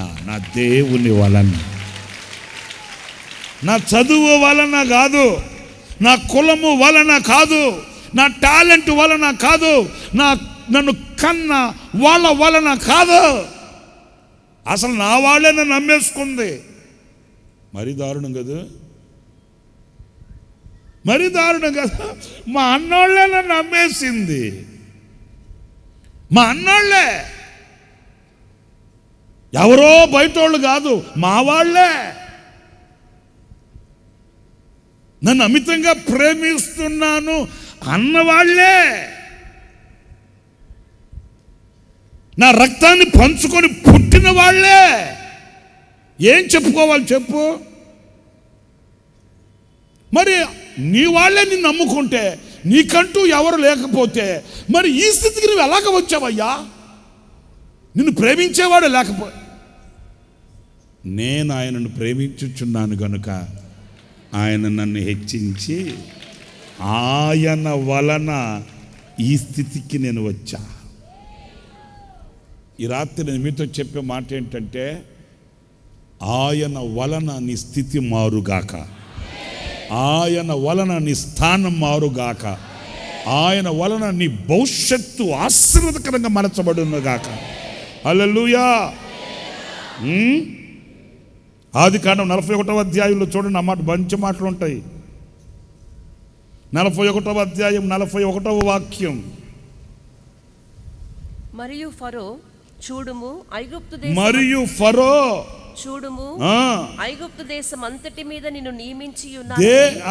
నా చదువు వలన కాదు, నా కులము వలన కాదు, నా టాలెంట్ వలన కాదు, నన్ను కన్న వాళ్ళ వలన కాదు, అసలు నా వాళ్ళే నన్ను నమ్మేసుకుంది. మరీ దారుణం కదా. మా అన్నోళ్ళే నన్ను నమ్మేసింది. మా అన్నోళ్ళే, ఎవరో బయటోళ్ళు కాదు, మా వాళ్ళే నన్ను అమితంగా ప్రేమిస్తున్నాను అన్నవాళ్లే, నా రక్తాన్ని పంచుకొని పుట్టిన వాళ్ళే. ఏం చెప్పుకోవాలి చెప్పు? మరి నీ వాళ్ళే నిన్ను నమ్ముకుంటే, నీకంటూ ఎవరు లేకపోతే, మరి ఈ స్థితికి నువ్వు ఎలాగ వచ్చావయ్యా? నిన్ను ప్రేమించేవాడు లేకపోతే, నేను ఆయనను ప్రేమించుచున్నాను గనుక ఆయన నన్ను హెచ్చించి ఆయన వలన ఈ స్థితికి నేను వచ్చా. ఈ రాత్రి నేను మీతో చెప్పే మాట ఏంటంటే, ఆయన వలన నీ స్థితి మారుగాక, ఆయన వలన నీ స్థానం మారుగాక, ఆయన వలన నీ భవిష్యత్తు ఆశీర్వాదకరంగా మలచబడునుగాక. హల్లెలూయా. ఆదికాండం 41వ అధ్యాయంలో చూడండి, అన్నమాట మంచి మాటలు ఉంటాయి. 41వ అధ్యాయం 41వ వాక్యం. మరియు ఫరో చూడుము ఐగుప్తు దేశం అంతటి మీద నిన్ను నియమించి ఉన్నాను.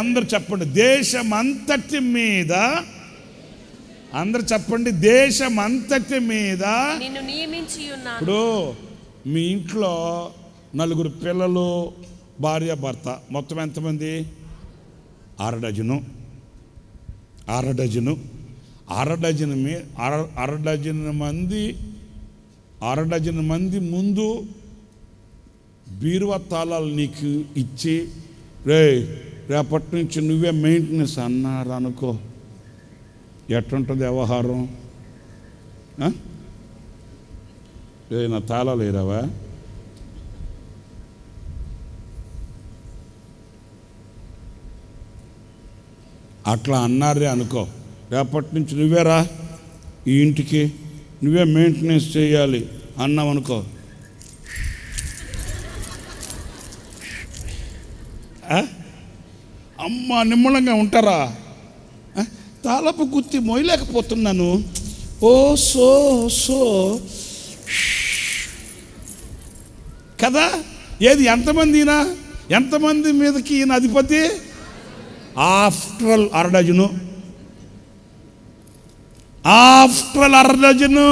అందరు చెప్పండి, దేశమంతటి మీద. అందరు చెప్పండి, దేశమంతటి మీద నిన్ను నియమించి ఉన్నాను. ఇప్పుడు మీ ఇంట్లో 4 పిల్లలు, భార్య, భర్త, మొత్తం ఎంతమంది? 6 డజను. 6 డజను మంది, 6 డజన్ మంది ముందు బీరువా తాళాలు నీకు ఇచ్చి, రేపటి నుంచి నువ్వే మెయింటెనెన్స్ అన్నారు అనుకో, ఎట్లుంటుంది వ్యవహారం? నా తాళాలు వేరావా? అట్లా అన్నారే అనుకో, రేపటి నుంచి నువ్వేరా ఈ ఇంటికి, నువ్వే మెయింటెనెన్స్ చేయాలి అన్నావు అనుకో, అమ్మ నిమ్మలంగా ఉంటారా? తాళపు గుత్తి మోయలేకపోతున్నాను, సో కదా. ఏది ఎంతమందినా, ఎంతమంది మీదకి ఈయన అధిపతి? ఆఫ్టర్ ఆల్ అరడజను, ఆఫ్టర్ ఆల్ అరడజను.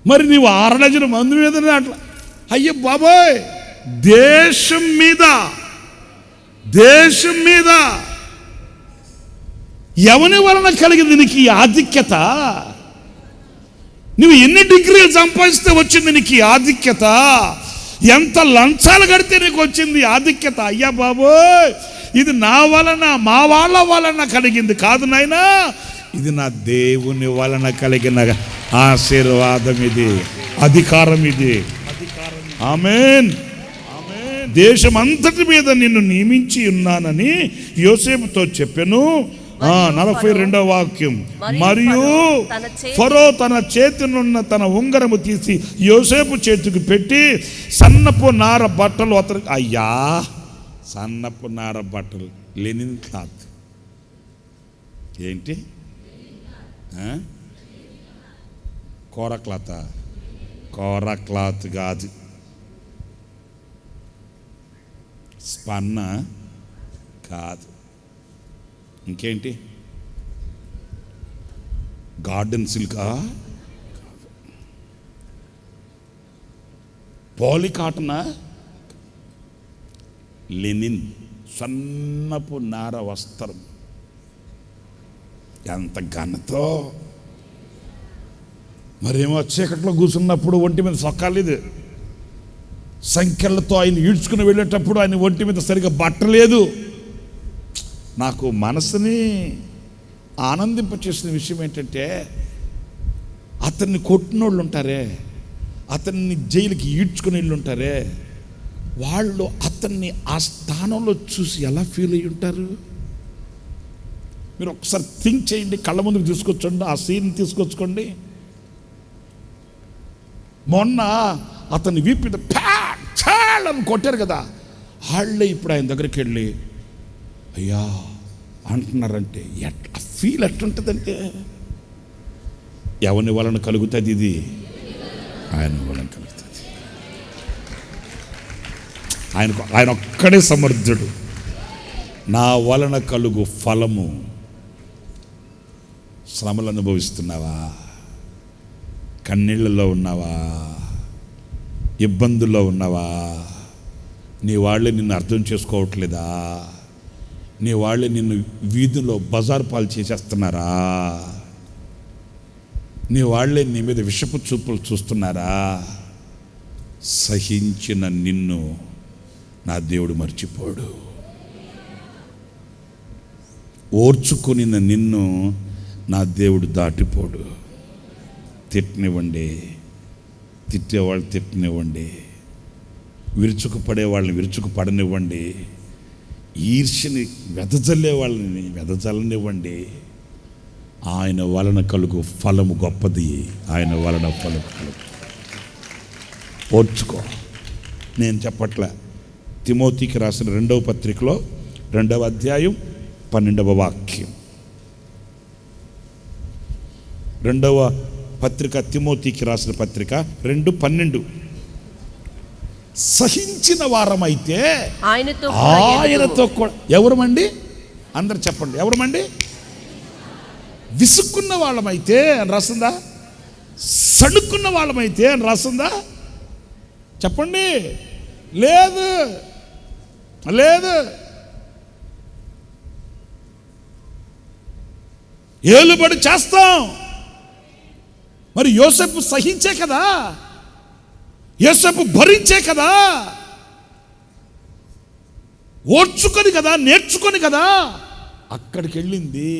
మరి నీవు అరడజను మంది మీదనే అట్లా, అయ్యో బాబోయ్, దేశం మీద ఎవని వలన కలిగింది నీకు ఈ ఆధిక్యత? నువ్వు ఎన్ని డిగ్రీలు సంపాదిస్తే వచ్చింది నీకు ఈ ఆధిక్యత? ఎంత లంచాలు కడితే నీకు వచ్చింది ఆధిక్యత? అయ్యా బాబోయ్, ఇది నా వలన, మా వాళ్ళ వలన కలిగింది కాదు నాయనా, ఇది నా దేవుని వలన కలిగిన ఆశీర్వాదం, ఇది అధికారం, ఇది ఆమేన్. దేశం అంతటి మీద నిన్ను నియమించి ఉన్నానని యోసేపుతో చెప్పెను. 42వ వాక్యం. మరియు ఫరో తన చేతినున్న తన ఉంగరము తీసి యోసేపు చేతికి పెట్టి సన్నపు నార బట్టలు అతను, అయ్యా సన్నపు నార బట్టలు, లెనిన్ క్లాత్. ఏంటి? కోర క్లాత్? కోర క్లాత్ కాదు, స్పన్న కాదు. ఇంకేంటి? గార్డెన్ సిల్కా? పాలికాటనా? లెనిన్, సన్నపు నార వస్త్రం. ఎంత ఘనతో! మరేమో చీకట్లో కూర్చున్నప్పుడు ఒంటి మీద సొక్కాలేదు, సంఖ్యలతో ఆయన ఈడ్చుకుని వెళ్ళేటప్పుడు ఆయన ఒంటి మీద సరిగా బట్టలేదు. నాకు మనసుని ఆనందింపచేసిన విషయం ఏంటంటే, అతన్ని కొట్టినోళ్ళు ఉంటారే, అతన్ని జైలుకి ఈడ్చుకుని వెళ్ళి ఉంటారే, వాళ్ళు అతన్ని ఆ స్థానంలో చూసి ఎలా ఫీల్ అయ్యి ఉంటారు? మీరు ఒకసారి థింక్ చేయండి, కళ్ళ ముందుకు తీసుకొచ్చండి, ఆ సీన్ తీసుకొచ్చుకోండి. మొన్న అతన్ని వీపు మీద అని కొట్టారు కదా, వాళ్ళే ఇప్పుడు ఆయన దగ్గరికి వెళ్ళి అయ్యా అంటున్నారంటే ఎట్లా ఫీల్ ఎట్లుంటుందంటే, ఎవని వలన కలుగుతుంది ఇది? ఆయన వలన కలుగుతుంది. ఆయన ఒక్కడే సమర్థుడు. నా వలన కలుగు ఫలము. శ్రమలు అనుభవిస్తున్నావా? కన్నీళ్ళలో ఉన్నావా? ఇబ్బందుల్లో ఉన్నావా? నీ వాళ్ళే నిన్ను అర్థం చేసుకోవట్లేదా? నీ వాళ్ళే నిన్ను వీధిలో బజార్ పాలు చేసేస్తున్నారా? నీ వాళ్ళే నీ మీద విషపు చూపులు చూస్తున్నారా? సహించిన నిన్ను నా దేవుడు మర్చిపోడు. ఓర్చుకుని నిన్ను నా దేవుడు దాటిపోడు. తిట్టనివ్వండి, తిట్టేవాళ్ళు తిట్టనివ్వండి, విరుచుకు పడే వాళ్ళని విరుచుకు పడనివ్వండి, ఈర్ష్యని వెదజల్లే వాళ్ళని వెదజల్లనివ్వండి. ఆయన వలన కలుగు ఫలము గొప్పది. ఆయన వలన ఫలము కలుగు. ఓర్చుకో. నేను చెప్పట్లే. తిమోతికి రాసిన 2వ పత్రికలో 2వ అధ్యాయం 12వ వాక్యం. 2వ పత్రిక, తిమోతికి రాసిన పత్రిక 2:12. సహించిన వారమైతే ఆయనతో కూడా. ఎవరమండి? అందరు చెప్పండి, ఎవరమండి? విసుక్కున్న వాళ్ళమైతే అని రాస్తుందా? సణుక్కున్న వాళ్ళమైతే అని రాస్తుందా? చెప్పండి. లేదు, లేదు. ఏలుబడి చేస్తాం. మరి యోసేపు సహించే కదా, యోసేపు భరించే కదా, ఓర్చుకొని కదా, నేర్చుకొని కదా అక్కడికి వెళ్ళింది.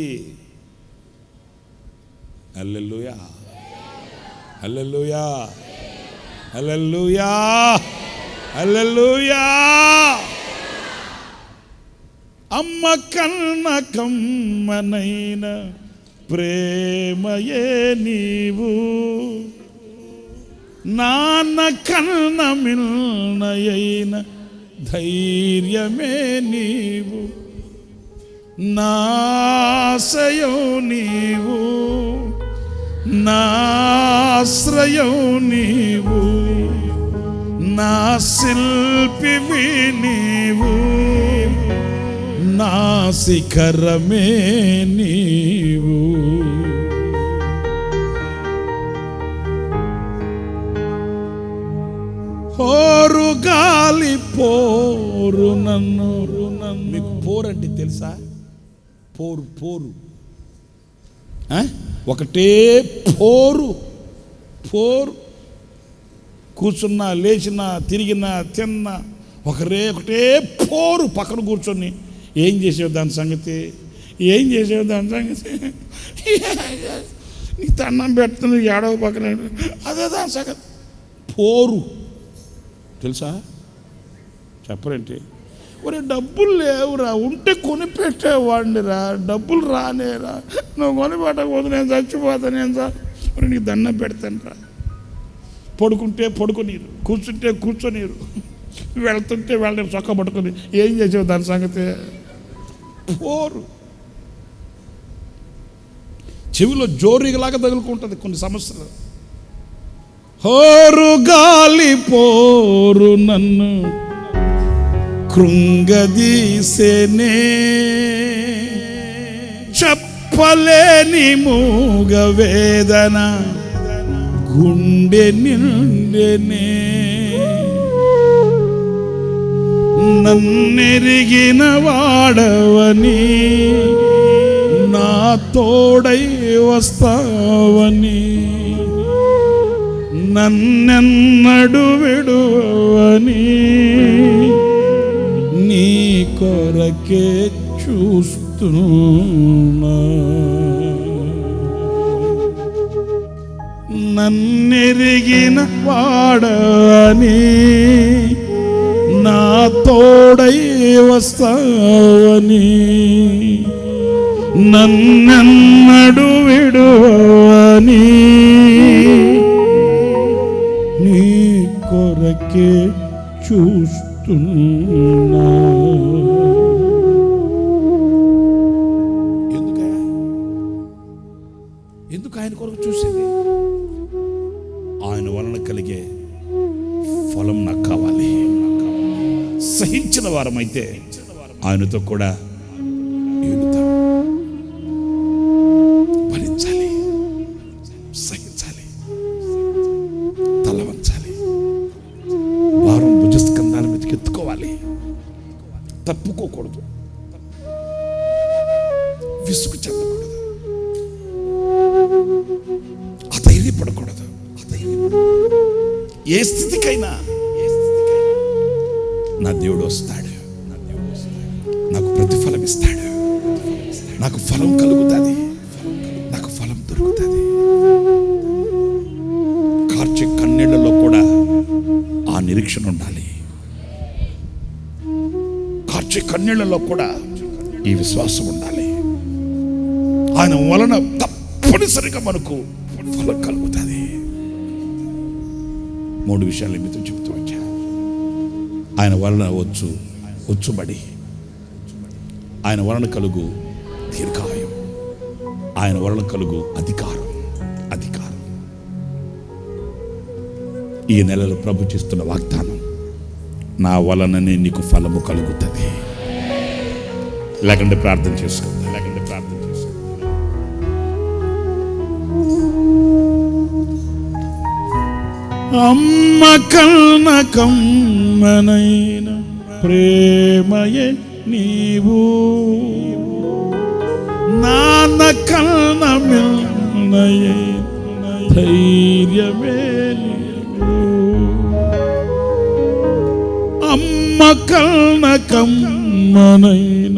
హల్లెలూయా, హల్లెలూయా, హల్లెలూయా, హల్లెలూయా. అమ్మ కన్న కమ్మనైన ప్రేమయే నీవు, నాన్న కన్న మిల్నయైన ధైర్యమే నీవు, నాశయం నీవు, నా ఆశ్రయం నీవు, నా శిల్పివి నీవు, నా శిఖరమే నీవు. పోరు గాలి పోరు నన్ను. మీకు పోరు అంటే తెలుసా? పోరు పోరు ఒకటే పోరు పోరు. కూర్చున్నా, లేచినా, తిరిగినా, తిన్నా ఒకటే పోరు. పక్కన కూర్చొని ఏం చేసేవు దాని సంగతి, ఏం చేసేవు దాని సంగతి, నీ తన్నం పెడుతున్నా ఏడవ పక్కన, అదే దాని సంగతి. పోరు తెలుసా? చెప్పరేంటి? ఒరే డబ్బులు లేవురా, ఉంటే కొనిపెట్టేవాడినిరా, డబ్బులు రానేరా, నువ్వు కొనిపెట్టకపోతే నేను చచ్చిపోతాను. నేను సార్ నీకు దండం పెడతాను రా. పడుకుంటే పడుకోనీరు, కూర్చుంటే కూర్చోనీరు, వెళ్తుంటే వెళ్ళని చొక్క పట్టుకొని ఏం చేసావు దాని సంగతి? పోరు. చెవిలో జోరీలాగా తగులుకుంటుంది కొన్ని సమస్యలు. హోరు గాలి పోరు నన్ను కృంగదీసేనే, చెప్పలేని మూగ వేదన గుండె నిండెనే. నన్నెరిగిన వాడవని, నా తోడై వస్తావని, నన్నెన్నడు విడువని, నీ కొరకే చూస్తున్నా. నన్నెరిగిన వాడని, నా తోడై వస్తావని, నన్నెన్నడు విడువని, నీ కొరకే చూస్తున్నా. ఎందుకు ఆయన కొరకు చూసేది? ఆయన వలన కలిగే ఫలం నాకు కావాలి. సహించిన వారమైతే ఆయనతో కూడా ఏడుతాం. భరించాలి, సహించాలి, తల వంచాలి, వారం భుజస్కంధాల మీదకి ఎత్తుకోవాలి, తప్పుకోకూడదు, విసుగు చెందకూడదు, అధైర్యపడకూడదు. ఏ స్థితికైనా నా దేవుడు వస్తాడు, నాకు ప్రతిఫలం ఇస్తాడు, నాకు ఫలం కలుగుతుంది, నాకు ఫలం దొరుకుతుంది. కార్చే కన్నీళ్లలో కూడా ఆ నిరీక్షణ ఉండాలి. కార్చే కన్నీళ్లలో కూడా ఈ విశ్వాసం ఉండాలి. ఆయన వలన తప్పనిసరిగా మనకు ఫలం కలుగుతుంది. 3 విషయాలు మీతో చెబుతూ వచ్చా. ఆయన వలన వచ్చుబడి, ఆయన వలన కలుగు దీర్ఘాయం, ఆయన వలన కలుగు అధికారం. ఈ నెలలో ప్రభు చేస్తున్న వాగ్దానం, నా వలననే నీకు ఫలము కలుగుతుంది. లేకుంటే ప్రార్థన చేసుకో. అమ్మ కన్న కమ్మనైన ప్రేమయే నీవు, నాన్న కన్న మిల్నయే ధైర్యమే నీవు. అమ్మ కన్న కమ్మనైన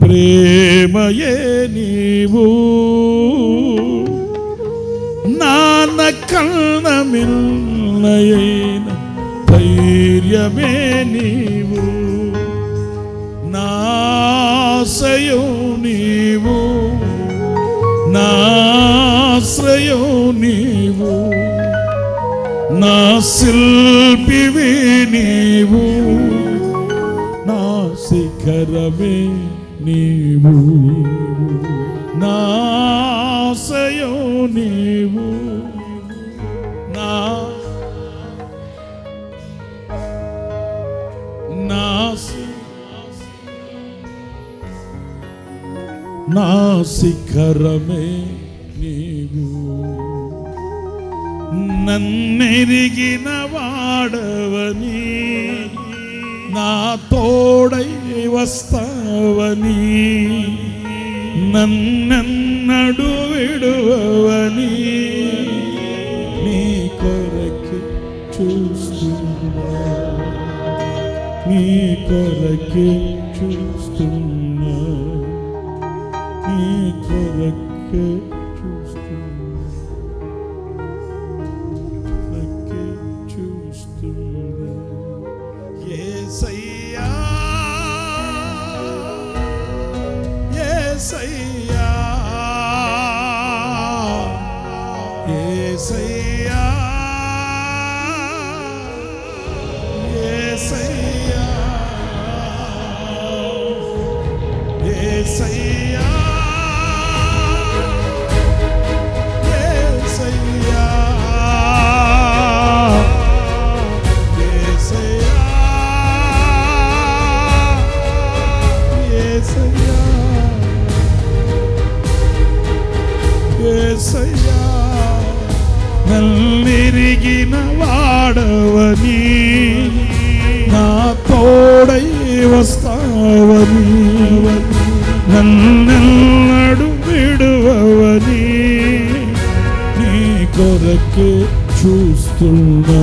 ప్రేమయే నీవు, నాన్న కన్న మిల్నయైన ధైర్యమే నీవు. నాశయం నీవు, నాశ్రయం నీవు, నా శిల్పివి నీవు, నా శిఖరమే నీవు, నా ఆశయో నీవు, నా శిఖరమే నీవు, నన్నెరిగిన వాడవని, నా తోడై వస్తావని, నన్నెన్నడు విడువని, నీ కొరకే చూస్తున్నా, నీ కొరకే చూస్తున్నా, నీ కొరకే చూస్తున్నా, కొరకే చూస్తున్నా. యేసయ్యా, యేసయ్యా, యేసయ్యా, యేసయ్యా, యేసయ్యా, యేసయ్యా, యేసయ్యా, యేసయ్యా, నన్నెరిగిన వాడవని, నా తోడై వస్తావని, నన్నెన్నడు విడువని, నీ కొరకే చూస్తున్నా,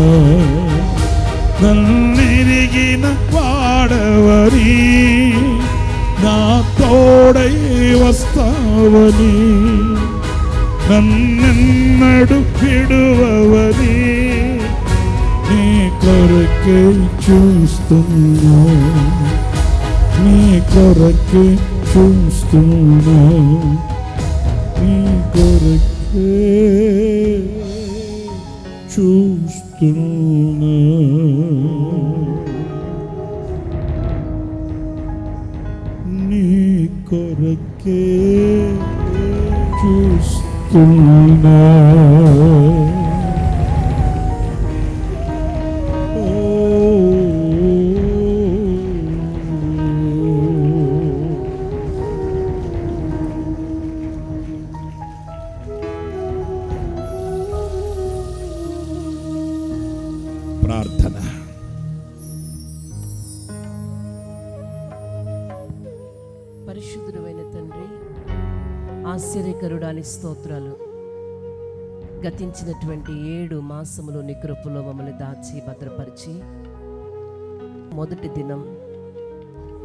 నన్నెరిగిన వాడవని, నా తోడై వస్తావని, నన్నెన్నడు విడువని, నీ కొరకే చూస్తున్నా, నీ కొరకే చూస్తున్నా, నీ కొరకే చూస్తున్నా. నీ కొరకే చూస్తున్నా. ప్రార్థన. పరిశుద్ధుడైన తండ్రి, ఆశ్చర్యకరుడాని స్తోత్రాలు. గతించినటువంటి 7 మాసములు నీ కృపలో మమ్మల్ని దాచి భద్రపరిచి, మొదటి దినం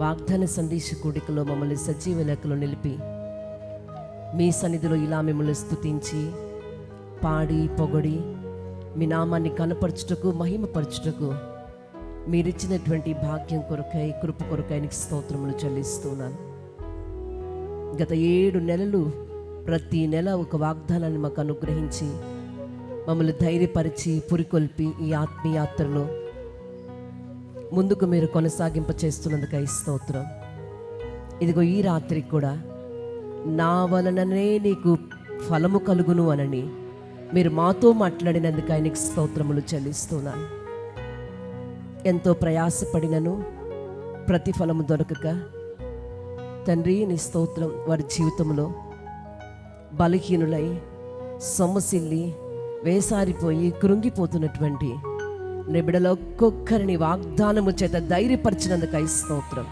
వాగ్దాన సందేశ కూడికలో మమ్మల్ని సజీవ లెక్కలో నిలిపి, మీ సన్నిధిలో ఇలా మిమ్మల్ని స్తుతించి పాడి పొగడి మీ నామాన్ని కనపరచుటకు మహిమపరచుటకు మీరిచ్చినటువంటి భాగ్యం కొరకై, కృప కొరకై నీకు స్తోత్రములు చెల్లిస్తున్నాను. గత 7 నెలలు ప్రతి నెల ఒక వాగ్దానాన్ని మాకు అనుగ్రహించి మమ్మల్ని ధైర్యపరిచి పురికొల్పి ఈ ఆత్మీయాత్రలో ముందుకు మీరు కొనసాగింప చేస్తున్నందుకై స్తోత్రం. ఇదిగో ఈ రాత్రికి కూడా నా వలననే నీకు ఫలము కలుగును అనని మీరు మాతో మాట్లాడినందుకై నీకు స్తోత్రములు చెల్లిస్తున్నాను. ఎంతో ప్రయాసపడినను ప్రతిఫలము దొరకక తండ్రి నీ స్తోత్రం, వారి జీవితంలో బలహీనులై సొమ్మసిల్లి వేసారిపోయి కృంగిపోతున్నటువంటి నిబిడలో ఒక్కొక్కరిని వాగ్దానము చేత ధైర్యపరిచినందుకై స్తోత్రం.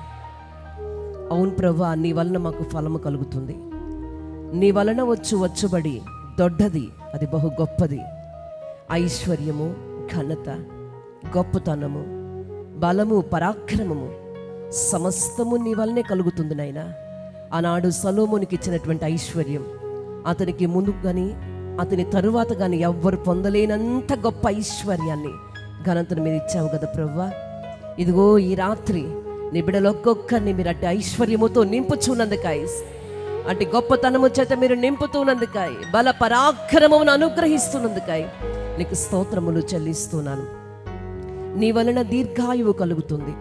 అవును ప్రభువా, నీ వలన మాకు ఫలము కలుగుతుంది. నీ వలన వచ్చుబడి దొడ్డది, అది బహు గొప్పది. ఐశ్వర్యము, ఘనత, గొప్పతనము, బలము, పరాక్రమము సమస్తము నీ వల్లనే కలుగుతుంది నాయనా. ఆనాడు సొలొమోనుకి ఇచ్చినటువంటి ఐశ్వర్యం అతనికి ముందు కానీ అతని తరువాత కానీ ఎవ్వరు పొందలేనంత గొప్ప ఐశ్వర్యాన్ని, ఘనతను మీరు ఇచ్చావు కదా ప్రభువా. ఇదిగో ఈ రాత్రి నీ బిడ్డలు ఒక్కొక్కరిని మీరు అట్టి ఐశ్వర్యముతో నింపుచున్నందుకాయ, అట్టి గొప్పతనము చేత మీరు నింపుతున్నందుకాయ, బల పరాక్రమమును అనుగ్రహిస్తున్నందుకాయ నీకు స్తోత్రములు చెల్లిస్తున్నాను. నీ వలన దీర్ఘాయువు కలుగుతుంది.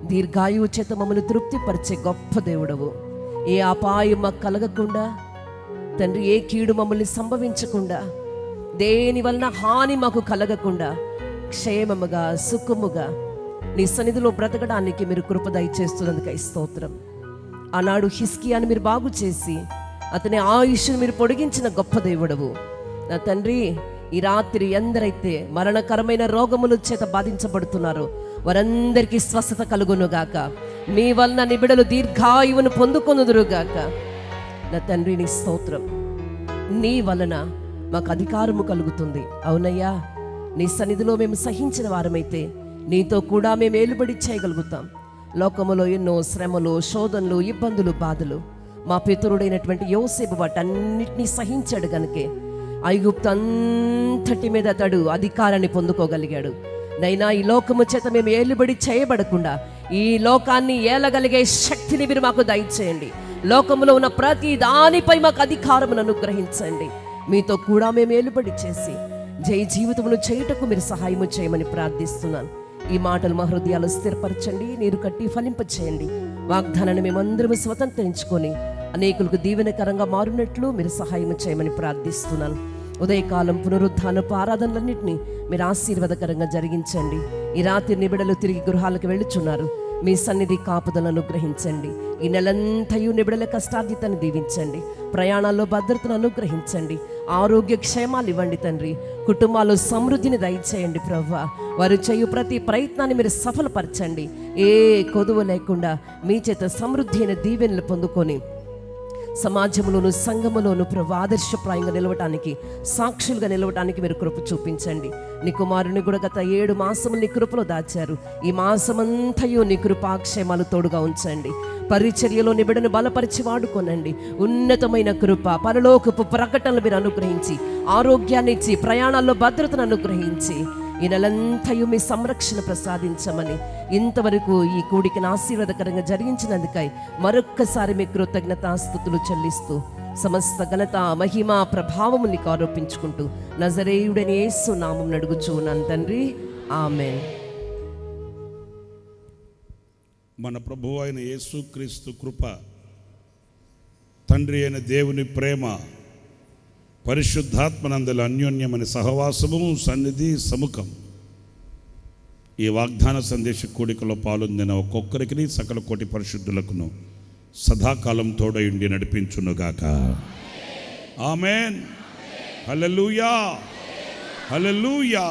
దీర్ఘాయువు చేత మమ్మల్ని తృప్తిపరిచే గొప్ప దేవుడవు. ఏ అపాయం మాకు కలగకుండా తండ్రి ఏ కీడు మమ్మల్ని సంభవించకుండా, దేని వలన హాని మాకు కలగకుండా క్షేమముగా సుఖముగా నీ సన్నిధిలో బ్రతకడానికి మీరు కృప దయచేస్తున్నందుకై స్తోత్రం. ఆనాడు హిస్కియాని మీరు బాగు చేసి అతని ఆయుష్ను మీరు పొడిగించిన గొప్ప దేవుడవు. నా తండ్రి, ఈ రాత్రి ఎందరైతే మరణకరమైన రోగముల చేత బాధించబడుతున్నారో వారందరికీ స్వస్థత కలుగునుగాక. మీ వలన నిబిడలు దీర్ఘాయువును పొందుకొనుదురుగాక. నా తండ్రి, నీ స్తోత్రం. నీ వలన మాకు అధికారము కలుగుతుంది. అవునయ్యా, నీ సన్నిధిలో మేము సహించిన వారమైతే నీతో కూడా మేము ఏలుబడి చేయగలుగుతాం. లోకములో ఎన్నో శ్రమలు, శోధనలు, ఇబ్బందులు, బాధలు మా పితరుడైనటువంటి యోసేపు వాటన్నిటినీ సహించాడు గనుకే ఐగుప్తు అంతటి మీద అతడు అధికారాన్ని పొందుకోగలిగాడు. నైనా ఈ లోకము చేత మేము ఏలుబడి చేయబడకుండా ఈ లోకాన్ని ఏలగలిగే శక్తిని మీరు మాకు దయచేయండి. లోకములో ఉన్న ప్రతి దానిపై మాకు అధికారమును అనుగ్రహించండి. మీతో కూడా మేము ఏలుబడి చేసి జయ జీవితమును చేయుటకు మీరు సహాయము చేయమని ప్రార్థిస్తున్నాను. ఈ మాటలు మా హృదయాలు స్థిరపరచండి, నీరు కట్టి ఫలింపచేయండి. వాగ్దానాన్ని మేమందరము స్వతంత్రించుకొని అనేకులకు దీవెనకరంగా మారునట్లు మీరు సహాయం చేయమని ప్రార్థిస్తున్నాను. ఉదయకాలం పునరుద్ధానపు ఆరాధనలన్నింటినీ మీరు ఆశీర్వాదకరంగా జరిగించండి. ఈ రాత్రి నిబిడలు తిరిగి గృహాలకు వెళ్ళుచున్నారు. మీ సన్నిధి కాపుదలను అనుగ్రహించండి. ఈ నెలంతయు నిబిడల కష్టార్జితాన్ని దీవించండి. ప్రయాణాల్లో భద్రతను అనుగ్రహించండి. ఆరోగ్య క్షేమాలు ఇవ్వండి తండ్రి. కుటుంబాల్లో సమృద్ధిని దయచేయండి ప్రభువా. వారు చేయు ప్రతి ప్రయత్నాన్ని మీరు సఫలపరచండి. ఏ కొదువ లేకుండా మీ చేత సమృద్ధి అయిన దీవెనలు పొందుకొని సమాజంలోను సంఘములోను ప్రభు ఆదర్శప్రాయంగా నిలవటానికి, సాక్షులుగా నిలవటానికి మీరు కృప చూపించండి. నీ కుమారుని కూడా గత 7 మాసములు నీ కృపలో దాచారు. ఈ మాసమంతయు నీ కృపాక్షేమాలు తోడుగా ఉంచండి. పరిచర్యలో నిబిడను బలపరిచి వాడుకోనండి. ఉన్నతమైన కృప, పరలోకపు ప్రకటనలు మీరు అనుగ్రహించి, ఆరోగ్యాన్ని ఇచ్చి, ప్రయాణాల్లో భద్రతను అనుగ్రహించి, ఈ నెలంతయు మీ సంరక్షణ ప్రసాదించమని, ఇంతవరకు ఈ కూడికను ఆశీర్వాదకరంగా జరిగించినందుకై మరొక్కసారి మీ కృతజ్ఞతాస్తుతులు చెల్లిస్తూ సమస్త ఘనత, మహిమ, ప్రభావము నీకు ఆరోపించుకుంటూ నజరేయుడని యేసు నామం అడుగుచున్నాను తండ్రి, ఆమేన్. మన ప్రభువు అయిన యేసుక్రీస్తు కృప, తండ్రి అయిన దేవుని ప్రేమ, పరిశుద్ధాత్మనందల అన్యోన్యమైన సహవాసము, సన్నిధి, సముఖం ఈ వాగ్దాన సందేశ కూడికలో పాల్గొందిన ఒక్కొక్కరికి సకల కోటి పరిశుద్ధులకును సదాకాలం తోడయుండి నడిపించునుగాక. ఆమేన్. హల్లెలూయా, హల్లెలూయా.